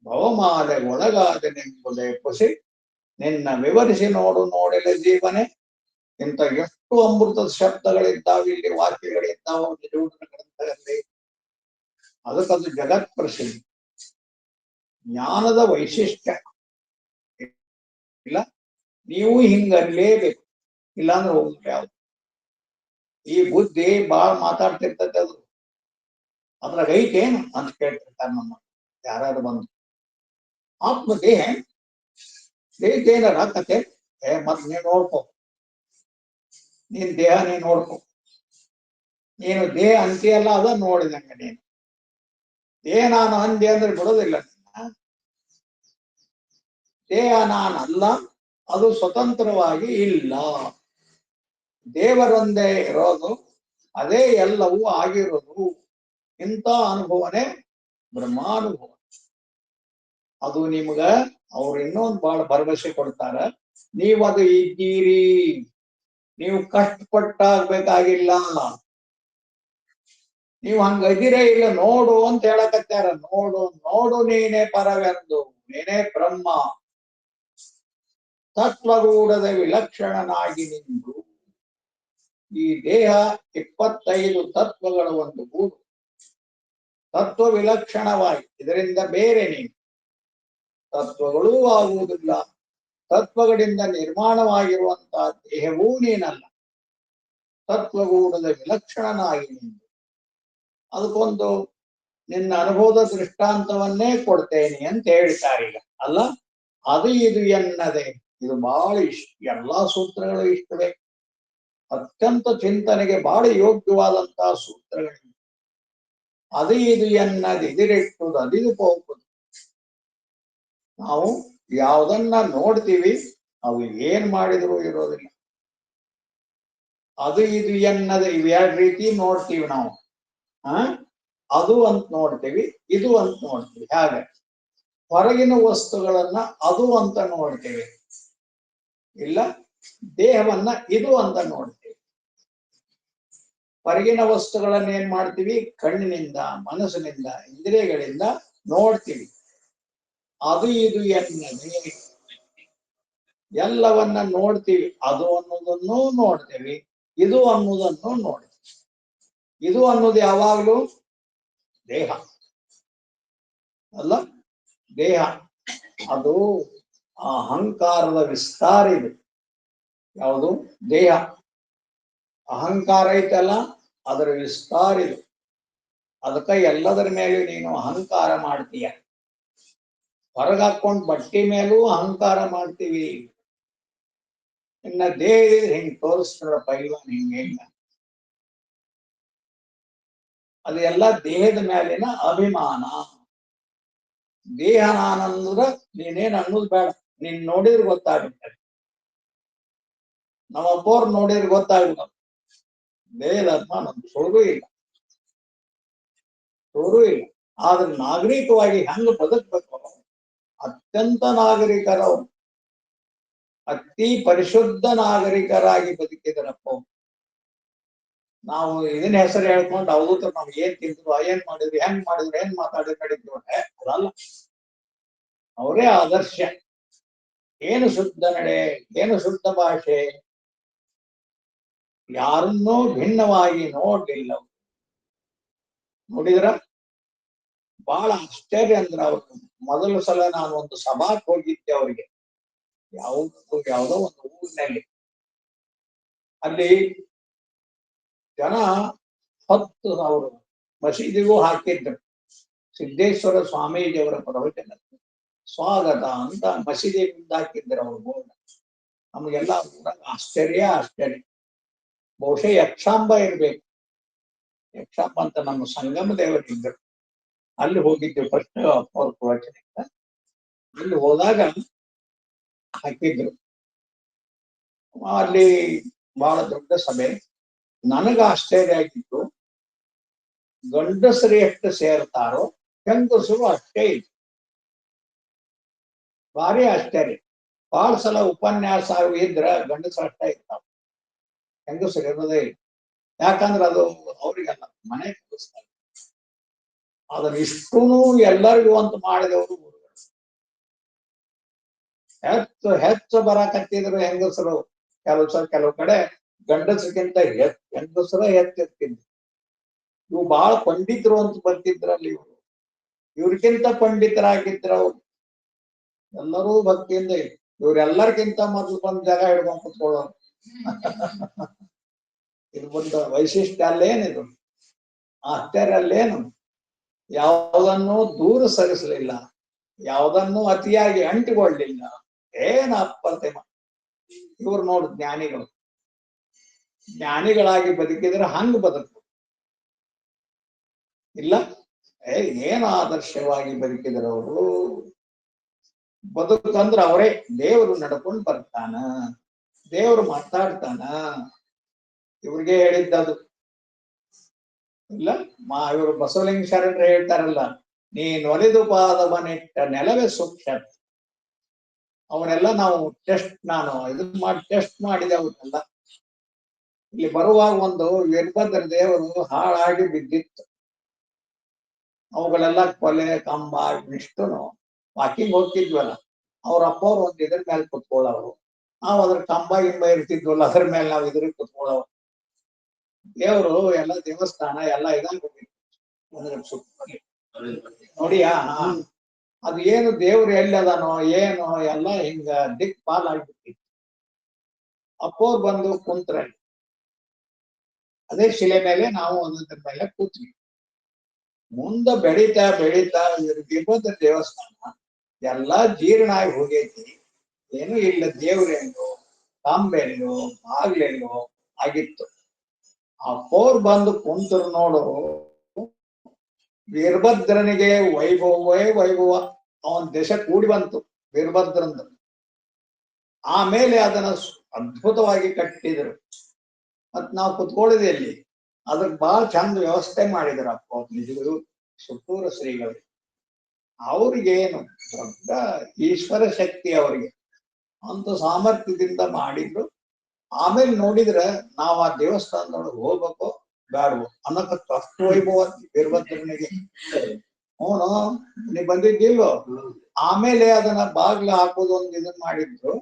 ಭವಮಾಲೆ ಒಳಗಾದನೆಂಬುದೇ ಖುಷಿ, ನಿನ್ನ ವಿವರಿಸಿ ನೋಡು ನೋಡಿದ ಜೀವನೆ. ಇಂಥ ಎಷ್ಟು ಅಮೃತದ ಶಬ್ದಗಳಿದ್ದಾವೆ, ಇಲ್ಲಿ ವಾಕ್ಯಗಳಿದ್ದಾವೆ ಜೀವನ ಗ್ರಂಥದಲ್ಲಿ. ಅದಕ್ಕದು ಜಗತ್ ಪ್ರಸಿದ್ಧಿ. ಜ್ಞಾನದ ವೈಶಿಷ್ಟ್ಯ ಇಲ್ಲ, ನೀವು ಹಿಂಗನ್ಲೇಬೇಕು, ಇಲ್ಲಾಂದ್ರೆ ಹೋಗ್ಬೇಕು. ಯಾವ್ದು ಈ ಬುದ್ಧಿ ಬಾಳ್ ಮಾತಾಡ್ತಿರ್ತೈತೆ, ಅದು ಅದ್ರಾಗ ಐತೇನು ಅಂತ ಕೇಳ್ತಿರ್ತಾರೆ ನಮ್ಮ ಯಾರು ಬಂದು. ಆತ್ಮ ದೇಹ ದೇಹಕ್ಕೇನಾರ ಕತೆ, ಮತ್ ನೀನ್ ನೋಡ್ಕೊ, ನೀನ್ ದೇಹ ನೀನ್ ನೋಡ್ಕೊ. ನೀನು ದೇಹ ಅಂತೀಯಲ್ಲ, ಅದ ನೋಡಿದಂಗ ನೀನು. ದೇಹ ನಾನು ಅಂದೆ ಅಂದ್ರೆ ಬಿಡೋದಿಲ್ಲ. ದೇಹ ನಾನಲ್ಲ, ಅದು ಸ್ವತಂತ್ರವಾಗಿ ಇಲ್ಲ. ದೇವರೊಂದೇ ಇರೋದು, ಅದೇ ಎಲ್ಲವೂ ಆಗಿರೋದು. ಇಂಥ ಅನುಭವನೇ ಬ್ರಹ್ಮಾನುಭವ. ಅದು ನಿಮ್ಗ ಅವ್ರು ಇನ್ನೊಂದು ಬಹಳ ಭರವಸೆ ಕೊಡ್ತಾರ. ನೀವು ಅದು ಇದ್ದೀರಿ, ನೀವು ಕಷ್ಟಪಟ್ಟಾಗ್ಬೇಕಾಗಿಲ್ಲ, ನೀವು ಹಂಗದಿರೇ ಇಲ್ಲ, ನೋಡು ಅಂತ ಹೇಳಕತ್ಯಾರ. ನೋಡು ನೋಡು ನೀನೇ ಪರವೆಂದು, ನೀನೇ ಬ್ರಹ್ಮ, ತತ್ವಗೂಡದ ವಿಲಕ್ಷಣನಾಗಿ ನಿಂದು. ಈ ದೇಹ 25 ತತ್ವಗಳ ಒಂದು ಗೂಡು, ತತ್ವ ವಿಲಕ್ಷಣವಾಗಿ. ಇದರಿಂದ ಬೇರೆ ನೀನು, ತತ್ವಗಳೂ ಆಗುವುದಿಲ್ಲ, ತತ್ವಗಳಿಂದ ನಿರ್ಮಾಣವಾಗಿರುವಂತಹ ದೇಹವೂ ನೀನಲ್ಲ. ತತ್ವಗೂಡದ ವಿಲಕ್ಷಣನಾಗಿ ನಿಂದು. ಅದಕ್ಕೊಂದು ನಿನ್ನ ಅನುಭವದ ದೃಷ್ಟಾಂತವನ್ನೇ ಕೊಡ್ತೇನೆ ಅಂತ ಹೇಳ್ತಾರೆ ಈಗ. ಅಲ್ಲ, ಅದು ಇದು ಎನ್ನದೆ, ಇದು ಬಹಳ ಎಲ್ಲಾ ಸೂತ್ರಗಳು ಇಷ್ಟವೇ. ಅತ್ಯಂತ ಚಿಂತನೆಗೆ ಬಹಳ ಯೋಗ್ಯವಾದಂತಹ ಸೂತ್ರಗಳಿವೆ. ಅದು ಇದು ಎನ್ನದೆ ಇದಿರಿಟ್ಟುದು ಅದಿದು ಹೋಗುದು. ನಾವು ಯಾವುದನ್ನ ನೋಡ್ತೀವಿ, ಅವು ಏನ್ ಮಾಡಿದ್ರು ಇರೋದಿಲ್ಲ. ಅದು ಇದು ಎನ್ನದೆ ಇವೆರಡು ರೀತಿ ನೋಡ್ತೀವಿ ನಾವು. ಅದು ಅಂತ ನೋಡ್ತೀವಿ, ಇದು ಅಂತ ನೋಡ್ತೀವಿ. ಹಾಗೆ ಹೊರಗಿನ ವಸ್ತುಗಳನ್ನ ಅದು ಅಂತ ನೋಡ್ತೀವಿ, ಇಲ್ಲ ದೇಹವನ್ನ ಇದು ಅಂತ ನೋಡ್ತೀವಿ. ಹೊರಗಿನ ವಸ್ತುಗಳನ್ನ ಏನ್ ಮಾಡ್ತೀವಿ? ಕಣ್ಣಿನಿಂದ, ಮನಸ್ಸಿನಿಂದ, ಇಂದ್ರಿಯಗಳಿಂದ ನೋಡ್ತೀವಿ. ಅದು ಇದು ಎನ್ನದೆ ಎಲ್ಲವನ್ನ ನೋಡ್ತೀವಿ, ಅದು ಅನ್ನೋದನ್ನು ನೋಡ್ತೀವಿ, ಇದು ಅನ್ನೋದನ್ನು ನೋಡ್ತೀವಿ. ಇದು ಅನ್ನೋದು ಯಾವಾಗ್ಲೂ ದೇಹ ಅಲ್ಲ, ದೇಹ ಅದು ಅಹಂಕಾರದ ವಿಸ್ತಾರ ಇದೆ. ಯಾವುದು? ದೇಹ. ಅಹಂಕಾರ ಐತಲ್ಲ, ಅದರ ವಿಸ್ತಾರ ಇದೆ. ಅದಕ್ಕ ಎಲ್ಲದರ ಮೇಲೆ ನೀನು ಅಹಂಕಾರ ಮಾಡ್ತೀಯ. ಹೊರಗಾಕೊಂಡು ಬಟ್ಟೆ ಮೇಲೂ ಅಹಂಕಾರ ಮಾಡ್ತೀವಿ. ಇನ್ನ ದೇಹ ಹಿಂಗ್ ತೋರಿಸ್ತಾರ ಪೈಲ್ವಾನ್ ಹಿಂಗ, ಅದು ಎಲ್ಲ ದೇಹದ ಮೇಲಿನ ಅಭಿಮಾನ. ದೇಹ ನಾನಂದ್ರ ನೀನೇನ್ ಅನ್ನೋದು ಬೇಡ, ನೀನ್ ನೋಡಿದ್ರೆ ಗೊತ್ತಾಗುತ್ತೆ. ನಮ್ಮಪ್ಪವ್ರು ನೋಡಿದ್ರೆ ಗೊತ್ತಾಗುತ್ತೆ. ದೇಹದ ಅಭಿಮಾನ ಸುಳ್ಳು ಇಲ್ಲ, ಸುಳ್ಳು ಇಲ್ಲ. ಆದ್ರೆ ನಾಗರಿಕವಾಗಿ ಹೆಂಗ ಬದುಕ್ಬೇಕು? ಅತ್ಯಂತ ನಾಗರಿಕರವರು, ಅತಿ ಪರಿಶುದ್ಧ ನಾಗರಿಕರಾಗಿ ಬದುಕಿದರಪ್ಪ. ನಾವು ಇದನ್ನ ಹೆಸರು ಹೇಳ್ಕೊಂಡು ಅವತ್ತು ನಾವ್ ಏನ್ ತಿಂದ್ರು, ಏನ್ ಮಾಡಿದ್ರು, ಹೆಂಗ್ ಮಾಡಿದ್ರು, ಏನ್ ಮಾತಾಡಿದ್ರು ನಡೀತೀವಿ ಅದಲ್ಲ. ಅವರೇ ಆದರ್ಶ. ಏನು ಶುದ್ಧ ನಡೆ, ಏನು ಶುದ್ಧ ಭಾಷೆ, ಯಾರನ್ನೂ ಭಿನ್ನವಾಗಿ ನೋಡ್ಲಿಲ್ಲ. ನೋಡಿದ್ರ ಬಹಳ ಆಶ್ಚರ್ಯ ಅಂದ್ರ ಅವ್ರು. ಮೊದಲ ಸಲ ನಾನು ಒಂದು ಸಭಾಕ್ ಹೋಗಿದ್ದೆ ಅವ್ರಿಗೆ, ಯಾವುದೋ ಒಂದು ಊರಿನಲ್ಲಿ. ಅಲ್ಲಿ ಜನ 10,000 ಮಸೀದಿಗೂ ಹಾಕಿದ್ರು. ಸಿದ್ದೇಶ್ವರ ಸ್ವಾಮೀಜಿಯವರ ಪ್ರವಚನ ಸ್ವಾಗತ ಅಂತ ಮಸೀದಿ ಮುಂದೆ ಹಾಕಿದ್ರು ಅವ್ರು ಬೋರ್ಡ್. ನಮಗೆಲ್ಲ ಆಶ್ಚರ್ಯ. ಬಹುಶಃ ಯಕ್ಷಾಂಬ ಇರ್ಬೇಕು, ಯಕ್ಷಾಂಬ ಅಂತ ನಮ್ಮ ಸಂಗಮ ದೇವರಿದ್ದರು. ಅಲ್ಲಿ ಹೋಗಿದ್ದೆ ಫಸ್ಟ್ ಅವ್ರ ಪ್ರವಚನಕ್ಕೆ. ಅಲ್ಲಿ ಹೋದಾಗ ಹಾಕಿದ್ರು. ಅಲ್ಲಿ ಬಹಳ ದೊಡ್ಡ ಸಭೆ. ನನಗ ಆಶ್ಚರ್ಯ ಆಗಿತ್ತು, ಗಂಡಸರು ಎಷ್ಟು ಸೇರ್ತಾರೋ ಹೆಂಗಸರು ಅಷ್ಟೇ ಇತ್ತು. ಭಾರಿ ಆಶ್ಚರ್ಯ. ಬಹಳ ಸಲ ಉಪನ್ಯಾಸ ಇದ್ರ ಗಂಡಸರು ಅಷ್ಟೇ ಇರ್ತಾವ, ಹೆಂಗಸರು ಇರೋದೇ ಇಲ್ಲ. ಯಾಕಂದ್ರೆ ಅದು ಅವ್ರಿಗೆಲ್ಲ ಮನೆ ಕೆಲಸ್ತಾರೆ. ಅದನ್ನ ಇಷ್ಟೂ ಎಲ್ಲರಿಗೂ ಅಂತ ಮಾಡಿದವರು ಹೆಚ್ಚು ಬರಾಕತ್ತಿದ್ರು ಹೆಂಗಸರು. ಕೆಲವು ಕಡೆ ಗಂಡಸರಿಗಿಂತ ಹೆಂಗಸರ ಹೆಚ್ಚಿರ್ತಿದ್ರು. ಇವು ಬಹಳ ಪಂಡಿತರು ಅಂತ ಬರ್ತಿದ್ರಲ್ಲಿ ಇವ್ರಿಗಿಂತ ಪಂಡಿತರಾಗಿದ್ರ ಅವ್ರು. ಎಲ್ಲರೂ ಭಕ್ತಿಯಿಂದ ಇವ್ರೆಲ್ಲರಿಗಿಂತ ಮೊದಲು ಬಂದ್ ಜಾಗ ಹಿಡ್ಕೊಂಡ್ ಕುತ್ಕೊಳ್ಳೋರು. ಇದು ಒಂದು ವೈಶಿಷ್ಟ್ಯ ಅಲ್ಲೇನಿದು, ಆಶ್ಚರ್ಯ ಅಲ್ಲೇನು. ಯಾವುದನ್ನು ದೂರ ಸರಿಸಲಿಲ್ಲ, ಯಾವುದನ್ನು ಅತಿಯಾಗಿ ಅಂಟಿಕೊಳ್ಳಲಿಲ್ಲ. ಏನ ಅಪ್ರತಿಮ. ಇವ್ರು ನೋಡು ಜ್ಞಾನಿಗಳು. ಜ್ಞಾನಿಗಳಾಗಿ ಬದುಕಿದ್ರೆ ಹಂಗ ಬದುಕು ಇಲ್ಲ. ಏನು ಆದರ್ಶವಾಗಿ ಬದುಕಿದ್ರು ಅವರು. ಬದುಕಂದ್ರ ಅವರೇ ದೇವರು ನಡ್ಕೊಂಡು ಬರ್ತಾನ, ದೇವರು ಮಾತಾಡ್ತಾನ. ಇವ್ರಿಗೆ ಹೇಳಿದ್ದದು ಇಲ್ಲ. ಇವರು ಬಸವಲಿಂಗ ಶರಣರು ಹೇಳ್ತಾರಲ್ಲ, ನೀನ್ ಒಲಿದು ಪಾದವನಿಟ್ಟ ನೆಲವೇ ಸೂಕ್ಷ್ಮ. ಅವನ್ನೆಲ್ಲ ನಾವು ನಾನು ಟೆಸ್ಟ್ ಮಾಡಿದೆ ಅವನ್ನೆಲ್ಲ. ಇಲ್ಲಿ ಬರುವಾಗ ಒಂದು ವೀರಭದ್ರ ದೇವರು ಹಾಳಾಗಿ ಬಿದ್ದಿತ್ತು. ಅವುಗಳೆಲ್ಲ ಕೊಲೆ ಕಂಬ ಇಷ್ಟುನು ವಾಕಿಂಗ್ ಹೋಗ್ತಿದ್ವಲ್ಲ, ಅವ್ರ ಅಪ್ಪ ಅವ್ರು ಒಂದ್ ಇದ್ರ ಮೇಲೆ ಕುತ್ಕೊಳ್ಳೋರು, ನಾವು ಅದ್ರ ಕಂಬ ಗಿಂಬ ಇರ್ತಿದ್ವಲ್ಲ ಅದ್ರ ಮೇಲೆ ನಾವು ಇದ್ರಿಗೆ ಕುತ್ಕೊಳ್ಳೋರು. ದೇವರು ಎಲ್ಲ ದೇವಸ್ಥಾನ ಎಲ್ಲ ಇದಾಗ್ಬಿಟ್ಟಿತ್ತು ನೋಡಿಯಾ. ಅದು ಏನು ದೇವ್ರು ಎಲ್ಲಿ ಅದಾನೋ ಏನು ಎಲ್ಲ ಹಿಂಗ ದಿಕ್ ಪಾಲಾಗ್ಬಿಟ್ಟಿತ್ತು. ಅಪ್ಪೋರ್ ಬಂದು ಕುಂತ್ರಲ್ಲಿ ಅದೇ ಶಿಲೆ ಮೇಲೆ ನಾವು ಒಂದೊಂದ್ರ ಮೇಲೆ ಕೂತ್ವಿ. ಮುಂದೆ ಬೆಳೀತಾ ವೀರಭದ್ರ ದೇವಸ್ಥಾನ ಎಲ್ಲಾ ಜೀರ್ಣ ಆಗಿ ಹೋಗೈತಿ. ಏನು ಇಲ್ಲ, ದೇವ್ರೆಲ್ಲೋ ಕಾಂಬೆಲ್ಲೋ ಬಾಗ್ಲೆಲ್ಲೋ ಆಗಿತ್ತು. ಅಪ್ಪೋರ್ ಬಂದು ಕುಂತರು ನೋಡು, ವೀರಭದ್ರನಿಗೆ ವೈಭವವೇ ವೈಭವ. ಅವನ್ ದೇಶ ಕೂಡಿ ಬಂತು ವೀರಭದ್ರಂದು. ಆಮೇಲೆ ಅದನ್ನ ಅದ್ಭುತವಾಗಿ ಕಟ್ಟಿದ್ರು. ಮತ್ ನಾವು ಕುತ್ಕೊಳ್ಳಿದೆ ಅಲ್ಲಿ. ಅದಕ್ಕೆ ಬಹಳ ಚಂದ ವ್ಯವಸ್ಥೆ ಮಾಡಿದ್ರಪ್ಪ ನಿಜಗಳು ಸುತ್ತೂರ ಶ್ರೀಗಳು. ಅವ್ರಿಗೇನು ದೊಡ್ಡ ಈಶ್ವರ ಶಕ್ತಿ ಅವ್ರಿಗೆ, ಅಂತ ಸಾಮರ್ಥ್ಯದಿಂದ ಮಾಡಿದ್ರು. ಆಮೇಲೆ ನೋಡಿದ್ರೆ ನಾವು ಆ ದೇವಸ್ಥಾನದೊಳಗೆ ಹೋಗ್ಬೇಕು ಬೇಡವು ಅನ್ನೋಕೆ ಅಷ್ಟು ವೈಭವ ವೀರಭದ್ರನಿಗೆ. ಅವನು ನೀ ಬಂದಿದ್ದಿಲ್ವೋ. ಆಮೇಲೆ ಅದನ್ನ ಬಾಗ್ಲು ಹಾಕೋದು ಒಂದು ಇದನ್ನ ಮಾಡಿದ್ರು.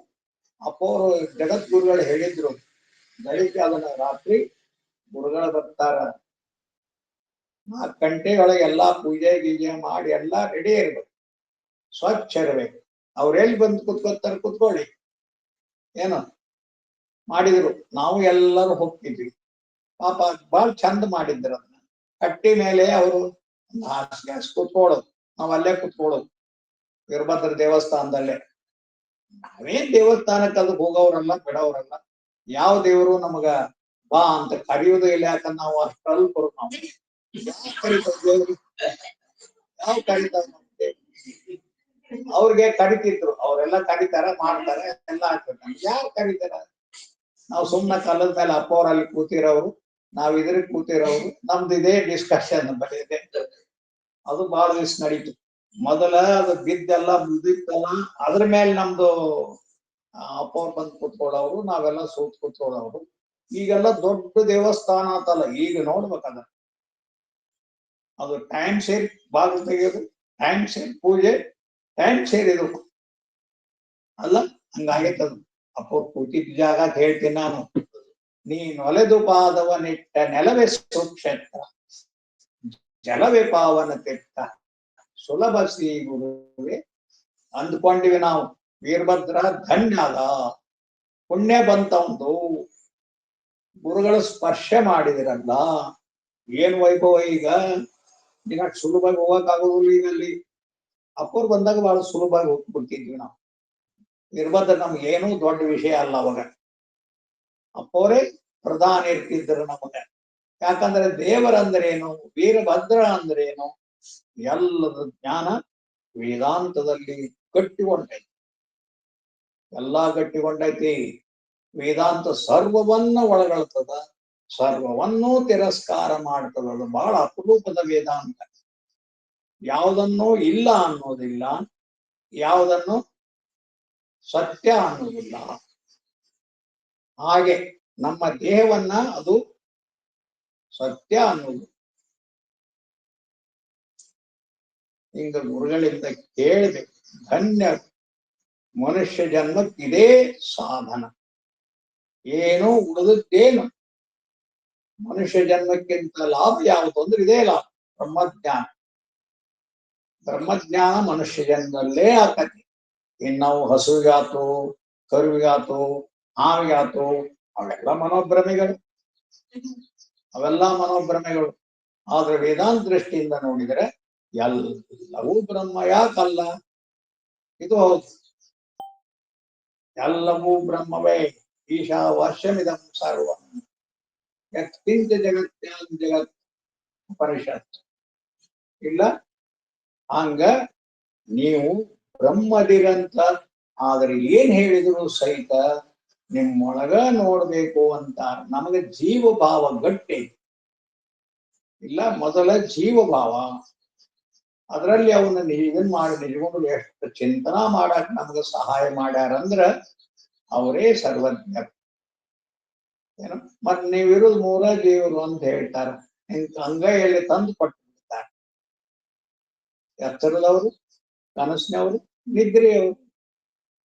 ಅಪ್ಪೋರು ಜಗದ್ಗುರುಗಳು ಹೇಳಿದ್ರು, ಬೆಳಿಗ್ಗೆ ಅದನ್ನ ರಾತ್ರಿ ಗುರುಗಳು ಬರ್ತಾರ, 4 ಗಂಟೆಯೊಳಗೆ ಎಲ್ಲಾ ಪೂಜೆ ಗೀಜೆ ಮಾಡಿ ಎಲ್ಲಾ ರೆಡಿ ಇರ್ಬೇಕು, ಸ್ವಚ್ಛ ಇರ್ಬೇಕು. ಅವ್ರೆಲ್ಲಿ ಬಂದು ಕುತ್ಕೊತಾರ, ಕುತ್ಕೊಳ್ಳಿ ಏನು ಮಾಡಿದ್ರು. ನಾವು ಎಲ್ಲರೂ ಹೋಗ್ತಿದ್ವಿ. ಪಾಪ ಬಾಳ್ ಚಂದ ಮಾಡಿದ್ರು ಅದನ್ನ. ಕಟ್ಟಿ ಮೇಲೆ ಅವರು ಕುತ್ಕೊಳ್ಳೋದು, ನಾವ್ ಅಲ್ಲೇ ಕುತ್ಕೊಳ್ಳೋದು ವೀರಭದ್ರ ದೇವಸ್ಥಾನದಲ್ಲೇ. ನಾವೇನ್ ದೇವಸ್ಥಾನಕ್ಕೆ ಅದಕ್ಕೆ ಹೋಗೋರಲ್ಲ, ಬಿಡೋರಲ್ಲ. ಯಾವ ದೇವರು ನಮಗ ಬಾ ಅಂತ ಕರೆಯುವುದು ಇಲ್ಲ. ಯಾಕಂದ್ರೆ ನಾವು ಅಷ್ಟಲ್ಪರು. ನಾವು ಯಾವ ಕರಿತಾವ ಅವ್ರಿಗೆ ಕರಿತಿದ್ರು, ಅವರೆಲ್ಲ ಕರಿತಾರ, ಮಾಡ್ತಾರೆ, ಎಲ್ಲ ಆಗ್ತದೆ. ಯಾರು ಕರಿತಾರ? ನಾವು ಸುಮ್ಮನೆ ಕಲ್ಲದ ಮೇಲೆ ಅಪ್ಪ ಅವ್ರು ಅಲ್ಲಿ ಕೂತಿರೋರು, ನಾವ್ ಇದ್ರಿಗೆ ಕೂತಿರೋರು, ನಮ್ದು ಇದೇ ಡಿಸ್ಕಷನ್ ಬರೀದೆ. ಅದು ಬಹಳ ದಿವ್ಸ ನಡೀತು. ಮೊದಲ ಅದು ಬಿದ್ದೆಲ್ಲ ಮುದಿತ್ತಲ್ಲ, ಅದ್ರ ಮೇಲೆ ನಮ್ದು ಅಪ್ಪ ಅವ್ರು ಬಂದು ಕೂತ್ಕೊಳ್ಳೋರು, ನಾವೆಲ್ಲ ಸೂತ್ ಕೂತ್ಕೊಳ್ಳೋರು. ಈಗೆಲ್ಲ ದೊಡ್ಡ ದೇವಸ್ಥಾನ ಅಂತಲ್ಲ, ಈಗ ನೋಡ್ಬೇಕದ. ಅದು ಟೈಮ್ ಸೇರಿ ಬಾಗಿಲು ತೆಗೆಯೋದು, ಟೈಮ್ ಸೇರಿ ಪೂಜೆ, ಟೈಮ್ ಸೇರಿದು ಅಲ್ಲ, ಹಂಗಾಗೈತದು. ಅಪ್ಪ ಕೂತಿದ್ದ ಜಾಗ ಹೇಳ್ತೀನಿ ನಾನು, ನೀನ್ ಒಲೆದು ಪಾದವನಿಟ್ಟ ನೆಲವೇ ಸುಕ್ಷೇತ್ರ, ಜಲವೇ ಪಾವನ ತೆತ್ತ, ಸುಲಭ ಶ್ರೀ ಗುರುವೇ ಅಂದ್ಕೊಂಡಿವಿ ನಾವು. ವೀರಭದ್ರ ಧನ್ಯದ, ಪುಣ್ಯ ಬಂತಂದು, ಗುರುಗಳು ಸ್ಪರ್ಶ ಮಾಡಿದಿರಲ್ಲ. ಏನ್ ವೈಭವ ಈಗ. ಈಗ ಸುಲಭವಾಗಿ ಹೋಗಕ್ಕಾಗೋದಿಲ್ಲ. ಈಗ ಅಲ್ಲಿ ಅಪ್ಪವ್ರು ಬಂದಾಗ ಬಹಳ ಸುಲಭವಾಗಿ ಹೋಗ್ಬಿಡ್ತಿದ್ವಿ ನಾವು. ವೀರಭದ್ರ ನಮ್ಗೆ ಏನೂ ದೊಡ್ಡ ವಿಷಯ ಅಲ್ಲ ಅವಾಗ. ಅಪ್ಪವರೇ ಪ್ರಧಾನ ಇರ್ತಿದ್ರು ನಮಗೆ. ಯಾಕಂದ್ರೆ ದೇವರಂದ್ರೇನು, ವೀರಭದ್ರ ಅಂದ್ರೇನು, ಎಲ್ಲದ ಜ್ಞಾನ ವೇದಾಂತದಲ್ಲಿ ಗಟ್ಟಿಗೊಂಡೈತಿ. ಎಲ್ಲಾ ಗಟ್ಟಿಗೊಂಡೈತಿ. ವೇದಾಂತ ಸರ್ವವನ್ನ ಒಳಗೊಳ್ತದ, ಸರ್ವವನ್ನೂ ತಿರಸ್ಕಾರ ಮಾಡ್ತದ. ಅದು ಬಹಳ ಅಪರೂಪದ ವೇದಾಂತ. ಯಾವುದನ್ನೂ ಇಲ್ಲ ಅನ್ನೋದಿಲ್ಲ, ಯಾವುದನ್ನು ಸತ್ಯ ಅನ್ನೋದಿಲ್ಲ. ಹಾಗೆ ನಮ್ಮ ದೇಹವನ್ನ ಅದು ಸತ್ಯ ಅನ್ನೋದು. ಹಿಂಗ ಗುರುಗಳಿಂದ ಕೇಳಬೇಕು. ಧನ್ಯ ಮನುಷ್ಯ ಜನ್ಮಕ್ಕಿದೇ ಸಾಧನ. ಏನು ಉಳಿದದ್ದೇನು? ಮನುಷ್ಯ ಜನ್ಮಕ್ಕಿಂತ ಲಾಭ ಯಾವುದು ಅಂದ್ರೆ ಇದೇ ಲಾಭ, ಬ್ರಹ್ಮಜ್ಞಾನ. ಬ್ರಹ್ಮಜ್ಞಾನ ಮನುಷ್ಯ ಜನ್ಮದಲ್ಲೇ ಆಕತಿ. ಇನ್ನು ಹಸುವಿಗಾತು, ಕರುವಿಗಾತು, ಹಾವಿಗಾತು, ಅವೆಲ್ಲ ಮನೋಭ್ರಮೆಗಳು. ಅವೆಲ್ಲ ಮನೋಭ್ರಮೆಗಳು. ಆದ್ರೆ ವೇದಾಂತ ದೃಷ್ಟಿಯಿಂದ ನೋಡಿದರೆ ಎಲ್ಲವೂ ಬ್ರಹ್ಮ. ಯಾಕಲ್ಲ? ಇದು ಹೌದು, ಎಲ್ಲವೂ ಬ್ರಹ್ಮವೇ. ಈಶಾವಾಸ್ಯಮಿದಂ ಸರ್ವಂ ಯತ್ಕಿಂಚ ಜಗತ್ಯಾಂ ಜಗತ್ ಉಪನಿಷತ್. ಇಲ್ಲ ಹಂಗ ನೀವು ಬ್ರಹ್ಮದಿರಂತ. ಆದ್ರೆ ಏನ್ ಹೇಳಿದ್ರು ಸಹಿತ ನಿಮ್ಮೊಳಗ ನೋಡ್ಬೇಕು ಅಂತ ನಮಗೆ ಜೀವ ಭಾವ ಗಟ್ಟಿ ಇಲ್ಲ. ಮೊದಲ ಜೀವ ಭಾವ, ಅದರಲ್ಲಿ ಅವನ್ನ ಇದನ್ ಮಾಡಿ ನಿಜವಾಗ್ಲು ಎಷ್ಟು ಚಿಂತನಾ ಮಾಡಕ್ ನಮ್ಗೆ ಸಹಾಯ ಮಾಡ್ಯಾರಂದ್ರ ಅವರೇ ಸರ್ವಜ್ಞ. ಏನು ಮತ್ ನೀವಿರೋದು ಮೂರ ಜೀವರು ಅಂತ ಹೇಳ್ತಾರ. ಅಂಗೈಯಲ್ಲಿ ತಂದು ಕೊಟ್ಟು ಬಿಡ್ತಾರೆ. ಎತ್ತರದವರು, ಕನಸಿನವರು, ನಿದ್ರೆಯವರು,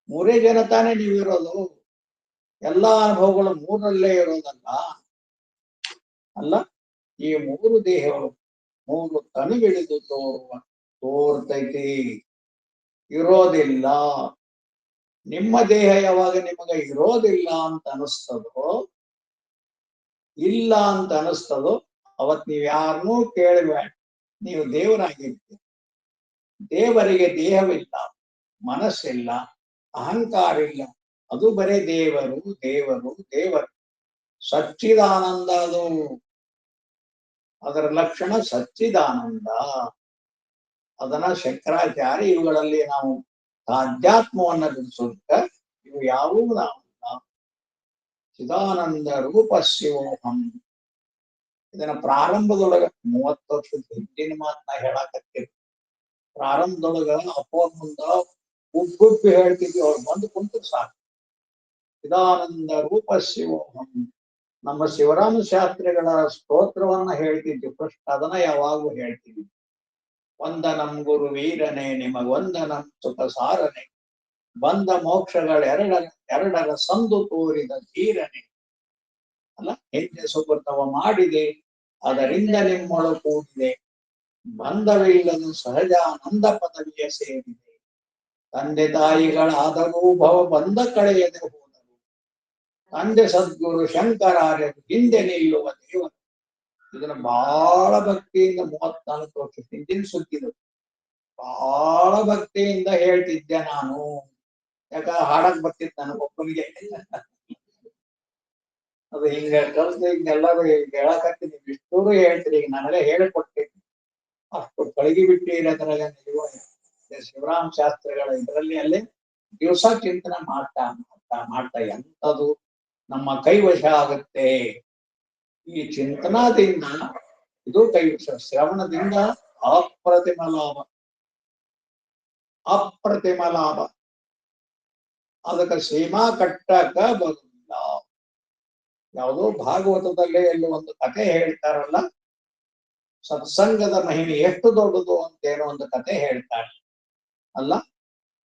ಮೂರೇ ಜನ ತಾನೇ ನೀವಿರೋದು. ಎಲ್ಲಾ ಅನುಭವಗಳು ಮೂರಲ್ಲೇ ಇರೋದಲ್ಲ. ಅಲ್ಲ, ಈ ಮೂರು ದೇಹಗಳು ಮೂರು ತನುಗಿಳಿದು ತೋರ್ತೈತಿ, ಇರೋದಿಲ್ಲ. ನಿಮ್ಮ ದೇಹ ಯಾವಾಗ ನಿಮಗ ಇರೋದಿಲ್ಲ ಅಂತ ಅನಿಸ್ತದೋ, ಇಲ್ಲ ಅಂತ ಅನಿಸ್ತದೋ, ಅವತ್ ನೀವ್ ಯಾರನ್ನೂ ಕೇಳಬೇಡ, ನೀವು ದೇವರಾಗಿರ್ತೀರಿ. ದೇವರಿಗೆ ದೇಹವಿಲ್ಲ, ಮನಸ್ಸಿಲ್ಲ, ಅಹಂಕಾರ ಇಲ್ಲ. ಅದು ಬರೇ ದೇವರು ದೇವರು ದೇವರು. ಸಚ್ಚಿದಾನಂದ ಅದು. ಅದರ ಲಕ್ಷಣ ಸಚ್ಚಿದಾನಂದ. ಅದನ್ನ ಶಂಕರಾಚಾರ್ಯ ಇವುಗಳಲ್ಲಿ ನಾವು ಆಧ್ಯಾತ್ಮವನ್ನ ತಿಳಿಸೋದಕ್ಕ ಇವು ಯಾವುವು ನಾವು ಚಿದಾನಂದ ರೂಪ ಶಿವೋಹಂ. ಇದನ್ನ ಪ್ರಾರಂಭದೊಳಗ 30 ವರ್ಷದ ಹಿಂದಿನ ಮಾತನ್ನ ಹೇಳಾಕತ್ತೀವಿ. ಪ್ರಾರಂಭದೊಳಗ ಅಪ್ಪೋರ್ ಮುಂದ ಉಗ್ಗುಪ್ಪಿ ಹೇಳ್ತಿದ್ವಿ. ಅವ್ರು ಬಂದು ಕುಂತು ಸಾಕು. ಚಿದಾನಂದ ರೂಪ ಶಿವೋಹಂ. ನಮ್ಮ ಶಿವರಾಮ ಶಾಸ್ತ್ರಿಗಳ ಸ್ತೋತ್ರವನ್ನ ಹೇಳ್ತಿದ್ವಿ ಫಸ್ಟ್. ಅದನ್ನ ಯಾವಾಗೂ ಹೇಳ್ತೀವಿ. ವಂದನಂ ಗುರು ವೀರನೇ ನಿಮಗ ವಂದನಂ ಸುಖ ಸಾರನೆ, ಬಂದ ಎರಡರ ಸಂದು ತೋರಿದ ಧೀರನೆ ಅಲ್ಲ. ಹೆಜ್ಜೆ ಸುಕೃತವ ಮಾಡಿದೆ, ಅದರಿಂದ ನಿಮ್ಮೊಳ ಕೂಡಿದೆ, ಬಂಧವಿಲ್ಲದ ಸಹಜಾನಂದ ಪದವಿಯ ಸೇರಿದೆ. ತಂದೆ ತಾಯಿಗಳಾದರೂ ಭವ ಬಂದ ಕಳೆಯದೆ ಹೋದರು, ತಂದೆ ಸದ್ಗುರು ಶಂಕರಾರ್ಯರು ಹಿಂದೆ ನಿಲ್ಲುವ ದೇವರು. ಇದನ್ನ ಬಹಳ ಭಕ್ತಿಯಿಂದ 34 ವರ್ಷ ಹಿಂದಿನ ಸುದ್ದಿದು, ಬಹಳ ಭಕ್ತಿಯಿಂದ ಹೇಳ್ತಿದ್ದೆ ನಾನು. ಯಾಕ ಹಾಡಕ್ ಬರ್ತಿತ್ತು ನನಗೊಬ್ಬನಿಗೆ. ಅದು ಹಿಂಗ ಕಲ್ತು ಹಿಂಗೆಲ್ಲರೂ ಹೇಳಕತ್ತೀನಿ, ಇಷ್ಟೂರು ಹೇಳ್ತೀರಿ. ಈಗ ನನಗೆ ಹೇಳಿಕೊಡ್ತೀನಿ, ಅಷ್ಟು ಪಳಗಿ ಬಿಟ್ಟಿರಿ ಅದ್ರಾಗ. ನೀವು ಶಿವರಾಮ ಶಾಸ್ತ್ರಿಗಳ ಇದರಲ್ಲಿ ಅಲ್ಲಿ ದಿವಸ ಚಿಂತನೆ ಮಾಡ್ತಾ ಮಾಡ್ತಾ ಮಾಡ್ತಾ ಎಂಥದು ನಮ್ಮ ಕೈವಶ ಆಗುತ್ತೆ. ಈ ಚಿಂತನಾದಿಂದ ಇದು ಕೈವಶ, ಶ್ರವಣದಿಂದ ಅಪ್ರತಿಮ ಲಾಭ, ಅಪ್ರತಿಮ ಲಾಭ. ಅದಕ್ಕೆ ಸೀಮಾ ಕಟ್ಟಕ ಬರುವುದಿಲ್ಲ. ಯಾವುದೋ ಭಾಗವತದಲ್ಲೇ ಎಲ್ಲಿ ಒಂದು ಕಥೆ ಹೇಳ್ತಾರಲ್ಲ, ಸತ್ಸಂಗದ ಮಹಿಮೆ ಎಷ್ಟು ದೊಡ್ಡದು ಅಂತೇನೋ ಒಂದು ಕಥೆ ಹೇಳ್ತಾರೆ ಅಲ್ಲ.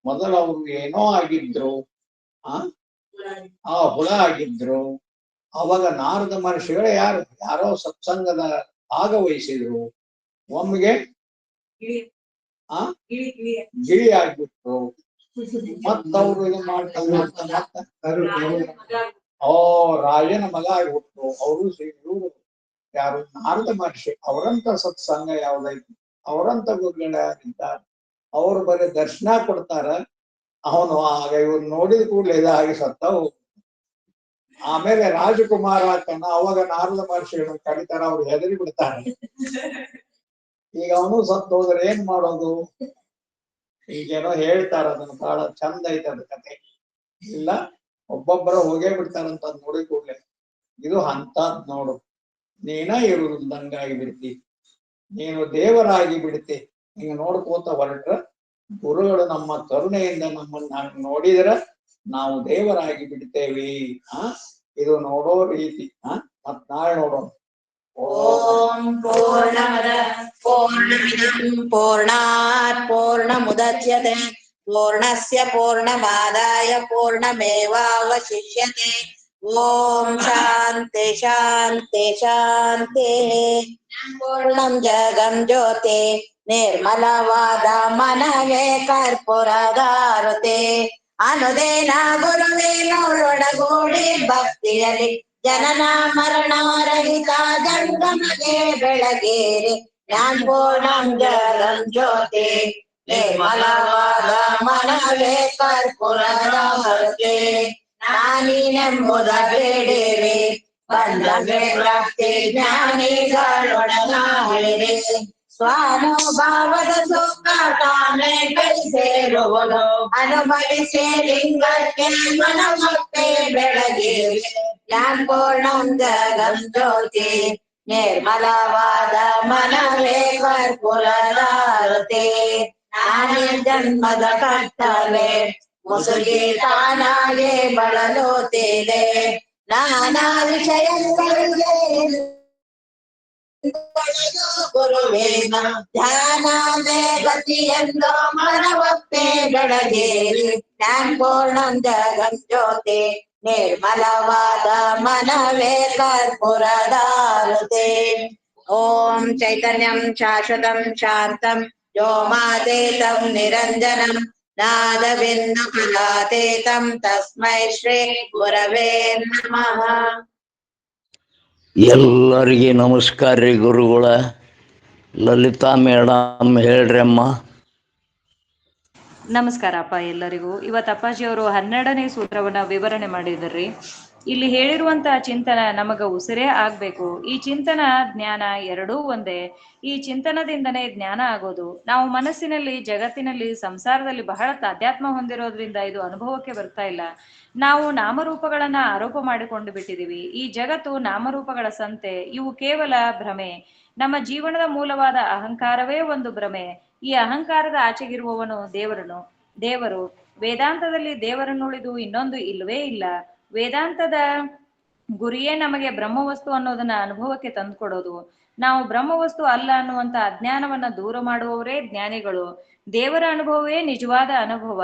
ಮೊದಲು ಅವರು ಏನೋ ಆಗಿದ್ರು, ಆ ಹುಳ ಆಗಿದ್ರು. ಅವಾಗ ನಾರದ ಮಹರ್ಷಿಗಳು ಯಾರೋ ಸತ್ಸಂಗದ ಭಾಗವಹಿಸಿದ್ರು. ಒಮ್ಮೆಗೆ ಗಿಳಿ ಆಗ್ಬಿಟ್ರು. ಮತ್ತವ್ರು ಇದು ಮಾಡ್ತಾ ರಾಜನ ಮಗ ಆಗ್ಬಿಟ್ರು. ಅವರು ಇವರು ಯಾರು ನಾರದ ಮಹರ್ಷಿ. ಅವರಂತ ಸತ್ಸಂಗ ಯಾವ್ದೈತಿ, ಅವರಂತ ಗುರುಗಳ ಯಾರಿದ್ದಾರೆ, ಅವ್ರು ಬರೀ ದರ್ಶನ ಕೊಡ್ತಾರ. ಅವನು ಆಗ ಇವ್ರು ನೋಡಿದ ಕೂಡಲೇ ಇದಾಗಿ ಸತ್ತ ಹೋಗ್ತಾನೆ. ಆಮೇಲೆ ರಾಜಕುಮಾರ ಆಗ್ತಾನ. ಅವಾಗ ನಾರದ ಮಹರ್ಷಿಗಳು ಕಡಿತಾರ, ಅವ್ರು ಹೆದರಿ ಬಿಡ್ತಾರೆ. ಈಗ ಅವನು ಸತ್ತು ಹೋದ್ರೆ ಏನ್ ಮಾಡೋದು? ಈಗೇನೋ ಹೇಳ್ತಾರ, ಅದನ್ನ ಬಹಳ ಚಂದ ಐತೆ ಅದ ಕತೆ. ಇಲ್ಲ ಒಬ್ಬೊಬ್ಬರ ಹೋಗೇ ಬಿಡ್ತಾರಂತ ನೋಡಿ ಕೂಡ್ಲೆ. ಇದು ಅಂತದ್ ನೋಡು, ನೀನ ಇರುವುದಂಗಾಗಿ ಬಿಡ್ತಿ, ನೀನು ದೇವರಾಗಿ ಬಿಡ್ತಿ. ಹಿಂಗ ನೋಡ್ಕೋತ ಹೊರಟ್ರ ಗುರುಗಳು ನಮ್ಮ ಕರುಣೆಯಿಂದ ನಮ್ಮನ್ನ ನೋಡಿದ್ರ ನಾವು ದೇವರಾಗಿ ಬಿಡ್ತೇವಿ. ಇದು ನೋಡೋ ರೀತಿ. ಮತ್ ನಾಳೆ ನೋಡೋಣ. ಓಂ ಪೂರ್ಣಮದ ಪೂರ್ಣಮಿದಂ ಪೂರ್ಣಾತ್ ಪೂರ್ಣಮುದಚ್ಯತೆ ಪೂರ್ಣಸ್ಯ ಪೂರ್ಣಮಾದಾಯ ಪೂರ್ಣಮೇವಾವಶಿಷ್ಯತೆ. ಓಂ ಶಾಂತಿ ಶಾಂತಿ ಶಾಂತಿ. ಪೂರ್ಣಂ ಜಗಂ ಜ್ಯೋತಿ ನಿರ್ಮಲವಾದ ಮನವೇ ಕರ್ಪೂರದಾರುತೆ. ಅನುದೇನ ಗುರುವೇನೊಳಗೂಡಿ ಭಕ್ತಿಯಲ್ಲಿ ಜನನ ಮರಣ ರಹಿತ ಜಂಗಮಗೆ ಬೆಳಗೇರಿ. ಜ್ಞಾನಪೂರ್ಣಂ ಜಗಂ ಜ್ಯೋತಿ ನಿರ್ಮಲವಾದ ಮನವೇ ಕರ್ಪೂರದಾರುತೆ. ನಾನೀನೆಂಬುದ ಬೇಡಿರಿ ಬಂಧವೇ ಪ್ರಾಪ್ತಿ ಜ್ಞಾನಿಗಳೊಡನಾಡಿರಿ. ಸ್ವಾನುಭಾವದ ಸುಖ ತಾನೇ ಸೇರುವುದು ಅನುಭವಿಸಿ ಲಿಂಗಕ್ಕೆ ಮನಮಕ್ಕೆ ಬೆಳಗಿರಿ. ಜ್ಞಾನಪೂರ್ಣಂ ಜಗಂ ಜ್ಯೋತಿ ನಿರ್ಮಲವಾದ ಮನವೇ ಕರ್ಪೂರದಾರುತೆ. ನಾನೇ ಜನ್ಮದ ಕರ್ತವ್ಯ ಮುಸುಗಿ ತಾನಾಗೆ ಬಳಲುತ್ತಿದೆ. ನಾನಾ ವಿಷಯಗಳಿಗೆ ಗುರುವೇನ ಧ್ಯಾನವೇ ಗತಿಯೆಂದು ಮನವೊಪ್ಪೆ ಬೆಳಗೇರಿ. ಜ್ಞಾನಪೂರ್ಣಂ ಜಗಂ ಜ್ಯೋತಿ ನಿರ್ಮಲವಾದ ಮನವೇ ಕರ್ಪೂರದಾರುತೆ. ಓಂ ಚೈತನ್ಯಂ ಶಾಶ್ವತಂ ಶಾಂತಂ ವ್ಯೋಮಾತೀತಂ ನಿರಂಜನಂ ನಾದಬಿಂದು ಫಲಾತೀತಂ ತಸ್ಮೈ ಶ್ರೀ ಗುರವೇ ನಮಃ. ಎಲ್ಲರಿಗೆ ನಮಸ್ಕಾರ ರೀ ಗುರುಗಳ. ಲಲಿತಾ ಮೇಡಮ್ ಹೇಳ್ರಿ ಅಮ್ಮ. ನಮಸ್ಕಾರಪ್ಪ ಎಲ್ಲರಿಗೂ. ಇವತ್ತು ಅಪ್ಪಾಜಿಯವರು 12ನೇ ಸೂತ್ರವನ್ನ ವಿವರಣೆ ಮಾಡಿದ್ರಿ. ಇಲ್ಲಿ ಹೇಳಿರುವಂತಹ ಚಿಂತನ ನಮಗ ಉಸಿರೇ ಆಗ್ಬೇಕು. ಈ ಚಿಂತನ ಜ್ಞಾನ ಎರಡೂ ಒಂದೇ. ಈ ಚಿಂತನದಿಂದನೇ ಜ್ಞಾನ ಆಗೋದು. ನಾವು ಮನಸ್ಸಿನಲ್ಲಿ ಜಗತ್ತಿನಲ್ಲಿ ಸಂಸಾರದಲ್ಲಿ ಬಹಳ ತಾಧ್ಯಾತ್ಮ ಹೊಂದಿರೋದ್ರಿಂದ ಇದು ಅನುಭವಕ್ಕೆ ಬರ್ತಾ ಇಲ್ಲ. ನಾವು ನಾಮರೂಪಗಳನ್ನ ಆರೋಪ ಮಾಡಿಕೊಂಡು ಬಿಟ್ಟಿದೀವಿ. ಈ ಜಗತ್ತು ನಾಮರೂಪಗಳ ಸಂತೆ, ಇವು ಕೇವಲ ಭ್ರಮೆ. ನಮ್ಮ ಜೀವನದ ಮೂಲವಾದ ಅಹಂಕಾರವೇ ಒಂದು ಭ್ರಮೆ. ಈ ಅಹಂಕಾರದ ಆಚೆಗಿರುವವನು ದೇವರು. ವೇದಾಂತದಲ್ಲಿ ದೇವರನ್ನುಳಿದು ಇನ್ನೊಂದು ಇಲ್ಲವೇ ಇಲ್ಲ. ವೇದಾಂತದ ಗುರಿಯೇ ನಮಗೆ ಬ್ರಹ್ಮವಸ್ತು ಅನ್ನೋದನ್ನ ಅನುಭವಕ್ಕೆ ತಂದುಕೊಡೋದು. ನಾವು ಬ್ರಹ್ಮವಸ್ತು ಅಲ್ಲ ಅನ್ನುವಂತ ಅಜ್ಞಾನವನ್ನ ದೂರ ಮಾಡುವವರೇ ಜ್ಞಾನಿಗಳು. ದೇವರ ಅನುಭವವೇ ನಿಜವಾದ ಅನುಭವ.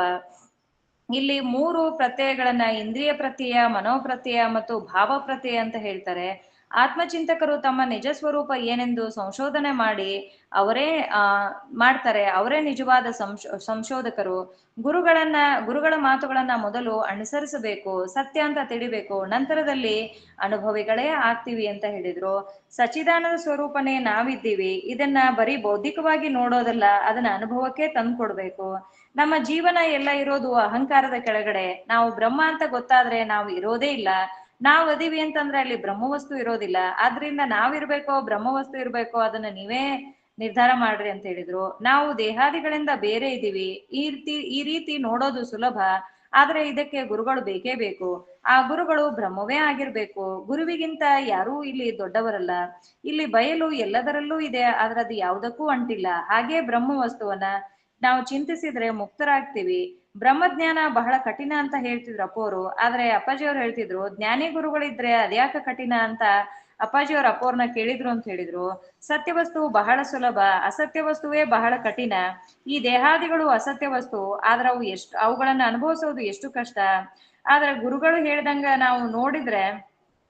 ಇಲ್ಲಿ 3 ಪ್ರತ್ಯಯಗಳನ್ನ ಇಂದ್ರಿಯ ಪ್ರತ್ಯಯ, ಮನೋಪ್ರತ್ಯಯ ಮತ್ತು ಭಾವ ಪ್ರತ್ಯಯ ಅಂತ ಹೇಳ್ತಾರೆ. ಆತ್ಮಚಿಂತಕರು ತಮ್ಮ ನಿಜ ಸ್ವರೂಪ ಏನೆಂದು ಸಂಶೋಧನೆ ಮಾಡಿ ಅವರೇ ಮಾಡ್ತಾರೆ. ಅವರೇ ನಿಜವಾದ ಸಂಶೋಧಕರು. ಗುರುಗಳ ಮಾತುಗಳನ್ನ ಮೊದಲು ಅನುಸರಿಸಬೇಕು, ಸತ್ಯ ಅಂತ ತಿಳಿಬೇಕು, ನಂತರದಲ್ಲಿ ಅನುಭವಿಗಳೇ ಆಗ್ತೀವಿ ಅಂತ ಹೇಳಿದ್ರು. ಸಚ್ಚಿದಾನಂದ ಸ್ವರೂಪನೇ ನಾವಿದ್ದೀವಿ. ಇದನ್ನ ಬರೀ ಬೌದ್ಧಿಕವಾಗಿ ನೋಡೋದಲ್ಲ, ಅದನ್ನ ಅನುಭವಕ್ಕೆ ತಂದು ಕೊಡ್ಬೇಕು. ನಮ್ಮ ಜೀವನ ಎಲ್ಲ ಇರೋದು ಅಹಂಕಾರದ ಕೆಳಗಡೆ. ನಾವು ಬ್ರಹ್ಮ ಅಂತ ಗೊತ್ತಾದ್ರೆ ನಾವು ಇರೋದೇ ಇಲ್ಲ. ನಾವ್ ಅದೀವಿ ಅಂತಂದ್ರೆ ಅಲ್ಲಿ ಬ್ರಹ್ಮವಸ್ತು ಇರೋದಿಲ್ಲ. ಆದ್ರಿಂದ ನಾವಿರ್ಬೇಕೋ ಬ್ರಹ್ಮವಸ್ತು ಇರ್ಬೇಕೋ ಅದನ್ನ ನೀವೇ ನಿರ್ಧಾರ ಮಾಡ್ರಿ ಅಂತ ಹೇಳಿದ್ರು. ನಾವು ದೇಹಾದಿಗಳಿಂದ ಬೇರೆ ಇದೀವಿ. ಈ ರೀತಿ ನೋಡೋದು ಸುಲಭ, ಆದ್ರೆ ಇದಕ್ಕೆ ಗುರುಗಳು ಬೇಕೇ ಬೇಕು. ಆ ಗುರುಗಳು ಬ್ರಹ್ಮವೇ ಆಗಿರ್ಬೇಕು. ಗುರುವಿಗಿಂತ ಯಾರೂ ಇಲ್ಲಿ ದೊಡ್ಡವರಲ್ಲ. ಇಲ್ಲಿ ಬಯಲು ಎಲ್ಲದರಲ್ಲೂ ಇದೆ, ಆದ್ರೆ ಅದು ಯಾವುದಕ್ಕೂ ಅಂಟಿಲ್ಲ. ಹಾಗೆ ಬ್ರಹ್ಮ ವಸ್ತುವನ್ನ ನಾವು ಚಿಂತಿಸಿದ್ರೆ ಮುಕ್ತರಾಗ್ತೀವಿ. ಬ್ರಹ್ಮಜ್ಞಾನ ಬಹಳ ಕಠಿಣ ಅಂತ ಹೇಳ್ತಿದ್ರು ಅಪ್ಪೋರು. ಆದ್ರೆ ಅಪ್ಪಾಜಿಯವ್ರು ಹೇಳ್ತಿದ್ರು, ಜ್ಞಾನಿ ಗುರುಗಳಿದ್ರೆ ಅದ್ಯಾಕ ಕಠಿಣ ಅಂತ ಅಪ್ಪಾಜಿಯವ್ರ ಅಪ್ಪೋರ್ನ ಕೇಳಿದ್ರು ಅಂತ ಹೇಳಿದ್ರು. ಸತ್ಯ ವಸ್ತು ಬಹಳ ಸುಲಭ, ಅಸತ್ಯ ವಸ್ತುವೇ ಬಹಳ ಕಠಿಣ. ಈ ದೇಹಾದಿಗಳು ಅಸತ್ಯ ವಸ್ತು, ಆದ್ರೆ ಅವುಗಳನ್ನ ಅನುಭವಿಸೋದು ಎಷ್ಟು ಕಷ್ಟ. ಆದ್ರೆ ಗುರುಗಳು ಹೇಳ್ದಂಗ ನಾವು ನೋಡಿದ್ರೆ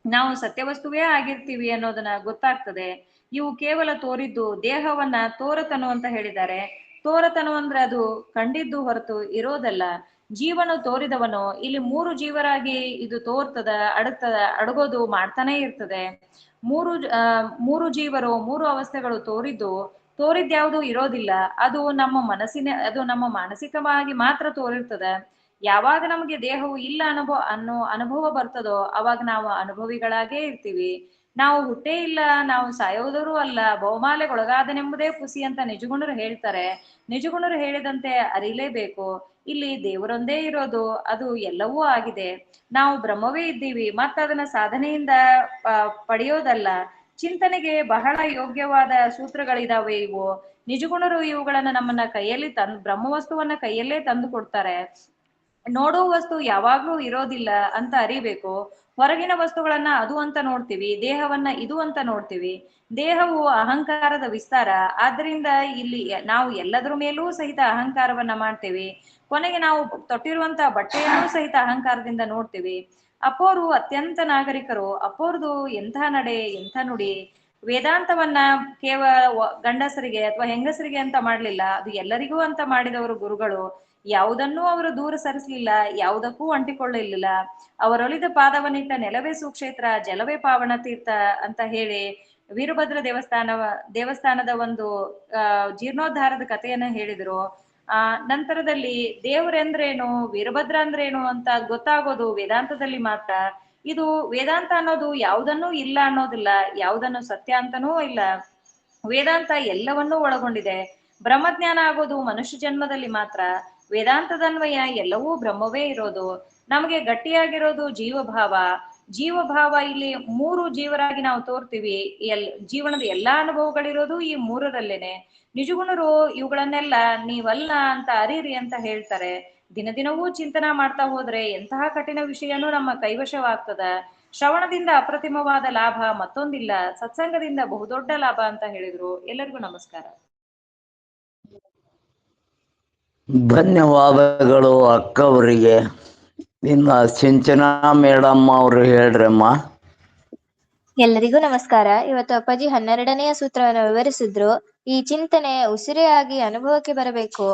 ನಾವು ಸತ್ಯವಸ್ತುವೇ ಆಗಿರ್ತೀವಿ ಅನ್ನೋದನ್ನ ಗೊತ್ತಾಗ್ತದೆ. ಇವು ಕೇವಲ ತೋರಿದ್ದು. ದೇಹವನ್ನ ತೋರತನು ಅಂತ ಹೇಳಿದ್ದಾರೆ. ತೋರತನು ಅಂದ್ರೆ ಅದು ಕಂಡಿದ್ದು ಹೊರತು ಇರೋದಲ್ಲ. ಜೀವನ ತೋರಿದವನು. ಇಲ್ಲಿ 3 ಜೀವರಾಗಿ ಇದು ತೋರ್ತದ, ಅಡಗೋದು ಮಾಡ್ತಾನೆ ಇರ್ತದೆ. ಮೂರು ಜೀವರು, 3 ಅವಸ್ಥೆಗಳು ತೋರಿದ್ಯಾವುದು ಇರೋದಿಲ್ಲ. ಅದು ನಮ್ಮ ಮಾನಸಿಕವಾಗಿ ಮಾತ್ರ ತೋರಿರ್ತದೆ. ಯಾವಾಗ ನಮಗೆ ದೇಹವು ಇಲ್ಲ ಅನ್ನೋ ಅನುಭವ ಬರ್ತದೋ ಅವಾಗ ನಾವು ಅನುಭವಿಗಳಾಗೇ ಇರ್ತೀವಿ. ನಾವು ಹುಟ್ಟೇ ಇಲ್ಲ, ನಾವು ಸಾಯೋದರೂ ಅಲ್ಲ, ಬಹುಮಾಲೆಗೊಳಗಾದನೆಂಬುದೇ ಪುಸಿ ಅಂತ ನಿಜಗುಣರು ಹೇಳ್ತಾರೆ. ನಿಜಗುಣರು ಹೇಳಿದಂತೆ ಅರಿಲೇಬೇಕು. ಇಲ್ಲಿ ದೇವರೊಂದೇ ಇರೋದು, ಅದು ಎಲ್ಲವೂ ಆಗಿದೆ. ನಾವು ಬ್ರಹ್ಮವೇ ಇದ್ದೀವಿ. ಅದನ್ನ ಸಾಧನೆಯಿಂದ ಪಡೆಯೋದಲ್ಲ. ಚಿಂತನೆಗೆ ಬಹಳ ಯೋಗ್ಯವಾದ ಸೂತ್ರಗಳಿದಾವೆ ಇವು. ನಿಜಗುಣರು ಇವುಗಳನ್ನ ನಮ್ಮನ್ನ ಕೈಯಲ್ಲಿ ಬ್ರಹ್ಮವಸ್ತುವನ್ನ ಕೈಯಲ್ಲೇ ತಂದು ಕೊಡ್ತಾರೆ. ನೋಡೋ ವಸ್ತು ಯಾವಾಗ್ಲೂ ಇರೋದಿಲ್ಲ ಅಂತ ಅರಿಬೇಕು. ಹೊರಗಿನ ವಸ್ತುಗಳನ್ನ ಅದು ಅಂತ ನೋಡ್ತೀವಿ, ದೇಹವನ್ನ ಇದು ಅಂತ ನೋಡ್ತೀವಿ. ದೇಹವು ಅಹಂಕಾರದ ವಿಸ್ತಾರ. ಆದ್ರಿಂದ ಇಲ್ಲಿ ನಾವು ಎಲ್ಲದರ ಮೇಲೂ ಸಹಿತ ಅಹಂಕಾರವನ್ನ ಮಾಡ್ತೀವಿ. ಕೊನೆಗೆ ನಾವು ತೊಟ್ಟಿರುವಂತ ಬಟ್ಟೆಯನ್ನೂ ಸಹಿತ ಅಹಂಕಾರದಿಂದ ನೋಡ್ತೀವಿ. ಅಪ್ಪೋರು ಅತ್ಯಂತ ನಾಗರಿಕರು. ಅಪ್ಪೋರ್ದು ಎಂಥ ನಡೆ, ಎಂಥ ನುಡಿ. ವೇದಾಂತವನ್ನ ಕೇವಲ ಗಂಡಸರಿಗೆ ಅಥವಾ ಹೆಂಗಸರಿಗೆ ಅಂತ ಮಾಡ್ಲಿಲ್ಲ, ಅದು ಎಲ್ಲರಿಗೂ ಅಂತ ಮಾಡಿದವರು ಗುರುಗಳು. ಯಾವುದನ್ನೂ ಅವರು ದೂರ ಸರಿಸಲಿಲ್ಲ, ಯಾವುದಕ್ಕೂ ಅಂಟಿಕೊಳ್ಳಲಿಲ್ಲ. ಅವರೊಲಿದ ಪಾದವನ್ನಿಟ್ಟ ನೆಲವೇ ಸುಕ್ಷೇತ್ರ, ಜಲವೇ ಪಾವನ ತೀರ್ಥ ಅಂತ ಹೇಳಿ ವೀರಭದ್ರ ದೇವಸ್ಥಾನದ ಒಂದು ಜೀರ್ಣೋದ್ಧಾರದ ಕಥೆಯನ್ನ ಹೇಳಿದ್ರು. ನಂತರದಲ್ಲಿ ದೇವರೆಂದ್ರೇನು, ವೀರಭದ್ರ ಅಂದ್ರೇನು ಅಂತ ಗೊತ್ತಾಗೋದು ವೇದಾಂತದಲ್ಲಿ ಮಾತ್ರ. ಇದು ವೇದಾಂತ ಅನ್ನೋದು ಯಾವುದನ್ನೂ ಇಲ್ಲ ಅನ್ನೋದಿಲ್ಲ, ಯಾವುದನ್ನು ಸತ್ಯ ಅಂತನೂ ಇಲ್ಲ. ವೇದಾಂತ ಎಲ್ಲವನ್ನೂ ಒಳಗೊಂಡಿದೆ. ಬ್ರಹ್ಮಜ್ಞಾನ ಆಗೋದು ಮನುಷ್ಯ ಜನ್ಮದಲ್ಲಿ ಮಾತ್ರ. ವೇದಾಂತದನ್ವಯ ಎಲ್ಲವೂ ಬ್ರಹ್ಮವೇ ಇರೋದು. ನಮಗೆ ಗಟ್ಟಿಯಾಗಿರೋದು ಜೀವಭಾವ. ಇಲ್ಲಿ 3 ಜೀವರಾಗಿ ನಾವು ತೋರ್ತೀವಿ. ಜೀವನದ ಎಲ್ಲಾ ಅನುಭವಗಳಿರೋದು ಈ 3ರಲ್ಲೇನೆ. ನಿಜಗುಣರು ಇವುಗಳನ್ನೆಲ್ಲ ನೀವಲ್ಲ ಅಂತ ಅರಿರಿ ಅಂತ ಹೇಳ್ತಾರೆ. ದಿನದಿನವೂ ಚಿಂತನ ಮಾಡ್ತಾ ಹೋದ್ರೆ ಎಂತಹ ಕಠಿಣ ವಿಷಯನೂ ನಮ್ಮ ಕೈವಶವಾಗ್ತದ. ಶ್ರವಣದಿಂದ ಅಪ್ರತಿಮವಾದ ಲಾಭ ಮತ್ತೊಂದಿಲ್ಲ, ಸತ್ಸಂಗದಿಂದ ಬಹುದೊಡ್ಡ ಲಾಭ ಅಂತ ಹೇಳಿದ್ರು. ಎಲ್ಲರಿಗೂ ನಮಸ್ಕಾರ. ಧನ್ಯವಾದಗಳು ಅಕ್ಕವರಿಗೆ. ಇನ್ನು ಸಿಂಚನಾ ಮೇಡಮ್ ಅವರು ಹೇಳ್ರಮ್ಮ. ಎಲ್ಲರಿಗೂ ನಮಸ್ಕಾರ. ಇವತ್ತು ಅಪ್ಪಾಜಿ 12ನೆಯ ಸೂತ್ರವನ್ನು ವಿವರಿಸಿದ್ರು. ಈ ಚಿಂತನೆ ಉಸಿರೆಯಾಗಿ ಅನುಭವಕ್ಕೆ ಬರಬೇಕು.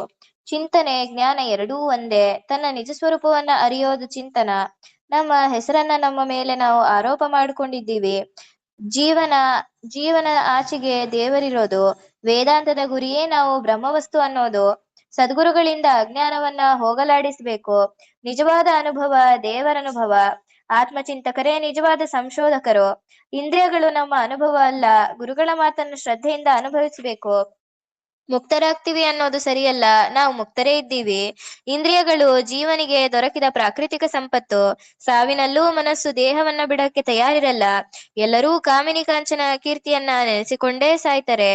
ಚಿಂತನೆ ಜ್ಞಾನ ಎರಡೂ ಒಂದೇ. ತನ್ನ ನಿಜ ಸ್ವರೂಪವನ್ನ ಅರಿಯೋದು ಚಿಂತನ. ನಮ್ಮ ಹೆಸರನ್ನ ನಮ್ಮ ಮೇಲೆ ನಾವು ಆರೋಪ ಮಾಡಿಕೊಂಡಿದ್ದೀವಿ. ಜೀವನ ಆಚೆಗೆ ದೇವರಿರೋದು. ವೇದಾಂತದ ಗುರಿಯೇ ನಾವು ಬ್ರಹ್ಮವಸ್ತು ಅನ್ನೋದು. ಸದ್ಗುರುಗಳಿಂದ ಅಜ್ಞಾನವನ್ನ ಹೋಗಲಾಡಿಸ್ಬೇಕು. ನಿಜವಾದ ಅನುಭವ ದೇವರನುಭವ. ಆತ್ಮಚಿಂತಕರೇ ನಿಜವಾದ ಸಂಶೋಧಕರು. ಇಂದ್ರಿಯಗಳು ನಮ್ಮ ಅನುಭವ ಅಲ್ಲ, ಗುರುಗಳ ಮಾತನ್ನು ಶ್ರದ್ಧೆಯಿಂದ ಅನುಭವಿಸಬೇಕು. ಮುಕ್ತರಾಗ್ತೀವಿ ಅನ್ನೋದು ಸರಿಯಲ್ಲ, ನಾವು ಮುಕ್ತರೇ ಇದ್ದೀವಿ. ಇಂದ್ರಿಯಗಳು ಜೀವನಿಗೆ ದೊರಕಿದ ಪ್ರಾಕೃತಿಕ ಸಂಪತ್ತು. ಸಾವಿನಲ್ಲೂ ಮನಸ್ಸು ದೇಹವನ್ನ ಬಿಡಕ್ಕೆ ತಯಾರಿರಲ್ಲ. ಎಲ್ಲರೂ ಕಾಮಿನಿ ಕಾಂಚನ ಕೀರ್ತಿಯನ್ನ ನೆನೆಸಿಕೊಂಡೇ ಸಾಯ್ತಾರೆ.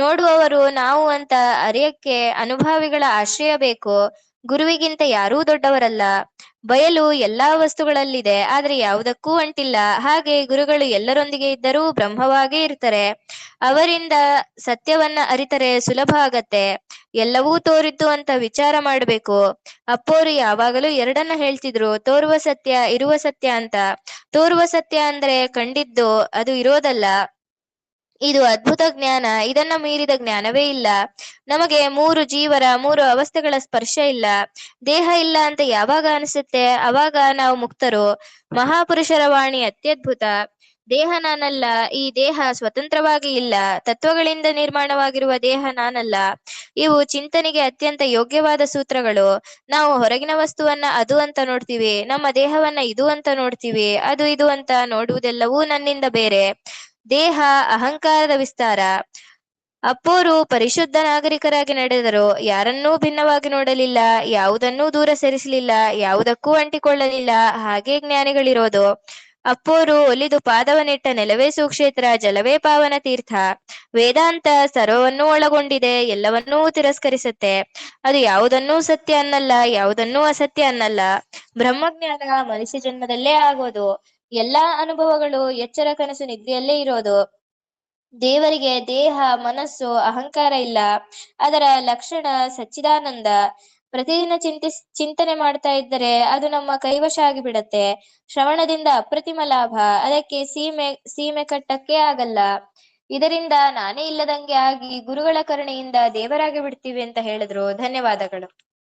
ನೋಡುವವರು ನಾವು ಅಂತ ಅರಿಯಕ್ಕೆ ಅನುಭಾವಿಗಳ ಆಶ್ರಯ ಬೇಕು. ಗುರುವಿಗಿಂತ ಯಾರೂ ದೊಡ್ಡವರಲ್ಲ. ಬಯಲು ಎಲ್ಲಾ ವಸ್ತುಗಳಲ್ಲಿದೆ, ಆದ್ರೆ ಯಾವುದಕ್ಕೂ ಅಂಟಿಲ್ಲ. ಹಾಗೆ ಗುರುಗಳು ಎಲ್ಲರೊಂದಿಗೆ ಇದ್ದರೂ ಬ್ರಹ್ಮವಾಗೇ ಇರ್ತಾರೆ. ಅವರಿಂದ ಸತ್ಯವನ್ನ ಅರಿತರೆ ಸುಲಭ ಆಗತ್ತೆ. ಎಲ್ಲವೂ ತೋರಿದ್ದು ಅಂತ ವಿಚಾರ ಮಾಡ್ಬೇಕು. ಅಪ್ಪೋರು ಯಾವಾಗಲೂ ಎರಡನ್ನ ಹೇಳ್ತಿದ್ರು, ತೋರುವ ಸತ್ಯ, ಇರುವ ಸತ್ಯ ಅಂತ. ತೋರುವ ಸತ್ಯ ಅಂದ್ರೆ ಕಂಡಿದ್ದು, ಅದು ಇರೋದಲ್ಲ. ಇದು ಅದ್ಭುತ ಜ್ಞಾನ. ಇದನ್ನ ಮೀರಿದ ಜ್ಞಾನವೇ ಇಲ್ಲ. ನಮಗೆ ಮೂರು ಜೀವರ, ಮೂರು ಅವಸ್ಥೆಗಳ ಸ್ಪರ್ಶ ಇಲ್ಲ. ದೇಹ ಇಲ್ಲ ಅಂತ ಯಾವಾಗ ಅನಿಸುತ್ತೆ, ಅವಾಗ ನಾವು ಮುಕ್ತರು. ಮಹಾಪುರುಷರ ವಾಣಿ ಅತ್ಯದ್ಭುತ. ದೇಹ ನಾನಲ್ಲ, ಈ ದೇಹ ಸ್ವತಂತ್ರವಾಗಿ ಇಲ್ಲ. ತತ್ವಗಳಿಂದ ನಿರ್ಮಾಣವಾಗಿರುವ ದೇಹ ನಾನಲ್ಲ. ಇವು ಚಿಂತನೆಗೆ ಅತ್ಯಂತ ಯೋಗ್ಯವಾದ ಸೂತ್ರಗಳು. ನಾವು ಹೊರಗಿನ ವಸ್ತುವನ್ನ ಅದು ಅಂತ ನೋಡ್ತೀವಿ, ನಮ್ಮ ದೇಹವನ್ನ ಇದು ಅಂತ ನೋಡ್ತೀವಿ. ಅದು ಇದು ಅಂತ ನೋಡುವುದೆಲ್ಲವೂ ನನ್ನಿಂದ ಬೇರೆ. ದೇಹ ಅಹಂಕಾರದ ವಿಸ್ತಾರ. ಅಪ್ಪೋರು ಪರಿಶುದ್ಧ ನಾಗರಿಕರಾಗಿ ನಡೆದರು. ಯಾರನ್ನೂ ಭಿನ್ನವಾಗಿ ನೋಡಲಿಲ್ಲ, ಯಾವುದನ್ನೂ ದೂರ ಸರಿಸಲಿಲ್ಲ, ಯಾವುದಕ್ಕೂ ಅಂಟಿಕೊಳ್ಳಲಿಲ್ಲ. ಹಾಗೆ ಜ್ಞಾನಿಗಳಿರೋದು. ಅಪ್ಪೋರು ಒಲಿದು ಪಾದವನಿಟ್ಟ ನೆಲವೇ ಸುಕ್ಷೇತ್ರ, ಜಲವೇ ಪಾವನ ತೀರ್ಥ. ವೇದಾಂತ ಸರ್ವವನ್ನೂ ಒಳಗೊಂಡಿದೆ, ಎಲ್ಲವನ್ನೂ ತಿರಸ್ಕರಿಸುತ್ತೆ. ಅದು ಯಾವುದನ್ನೂ ಸತ್ಯ ಅನ್ನಲ್ಲ, ಯಾವುದನ್ನೂ ಅಸತ್ಯ ಅನ್ನಲ್ಲ. ಬ್ರಹ್ಮಜ್ಞಾನ ಮನುಷ್ಯ ಜನ್ಮದಲ್ಲೇ ಆಗೋದು. ಎಲ್ಲಾ ಅನುಭವಗಳು ಎಚ್ಚರ, ಕನಸು, ನಿದ್ರೆಯಲ್ಲೇ ಇರೋದು. ದೇವರಿಗೆ ದೇಹ, ಮನಸ್ಸು, ಅಹಂಕಾರ ಇಲ್ಲ. ಅದರ ಲಕ್ಷಣ ಸಚ್ಚಿದಾನಂದ. ಪ್ರತಿದಿನ ಚಿಂತನೆ ಮಾಡ್ತಾ ಇದ್ದರೆ ಅದು ನಮ್ಮ ಕೈವಶ ಆಗಿಬಿಡತ್ತೆ. ಶ್ರವಣದಿಂದ ಅಪ್ರತಿಮ ಲಾಭ. ಅದಕ್ಕೆ ಸೀಮೆ ಕಟ್ಟಕ್ಕೆ ಆಗಲ್ಲ. ಇದರಿಂದ ನಾನೇ ಇಲ್ಲದಂಗೆ ಆಗಿ ಗುರುಗಳ ಕರುಣೆಯಿಂದ ದೇವರಾಗಿ ಬಿಡ್ತೀವಿ ಅಂತ ಹೇಳಿದ್ರು. ಧನ್ಯವಾದಗಳು.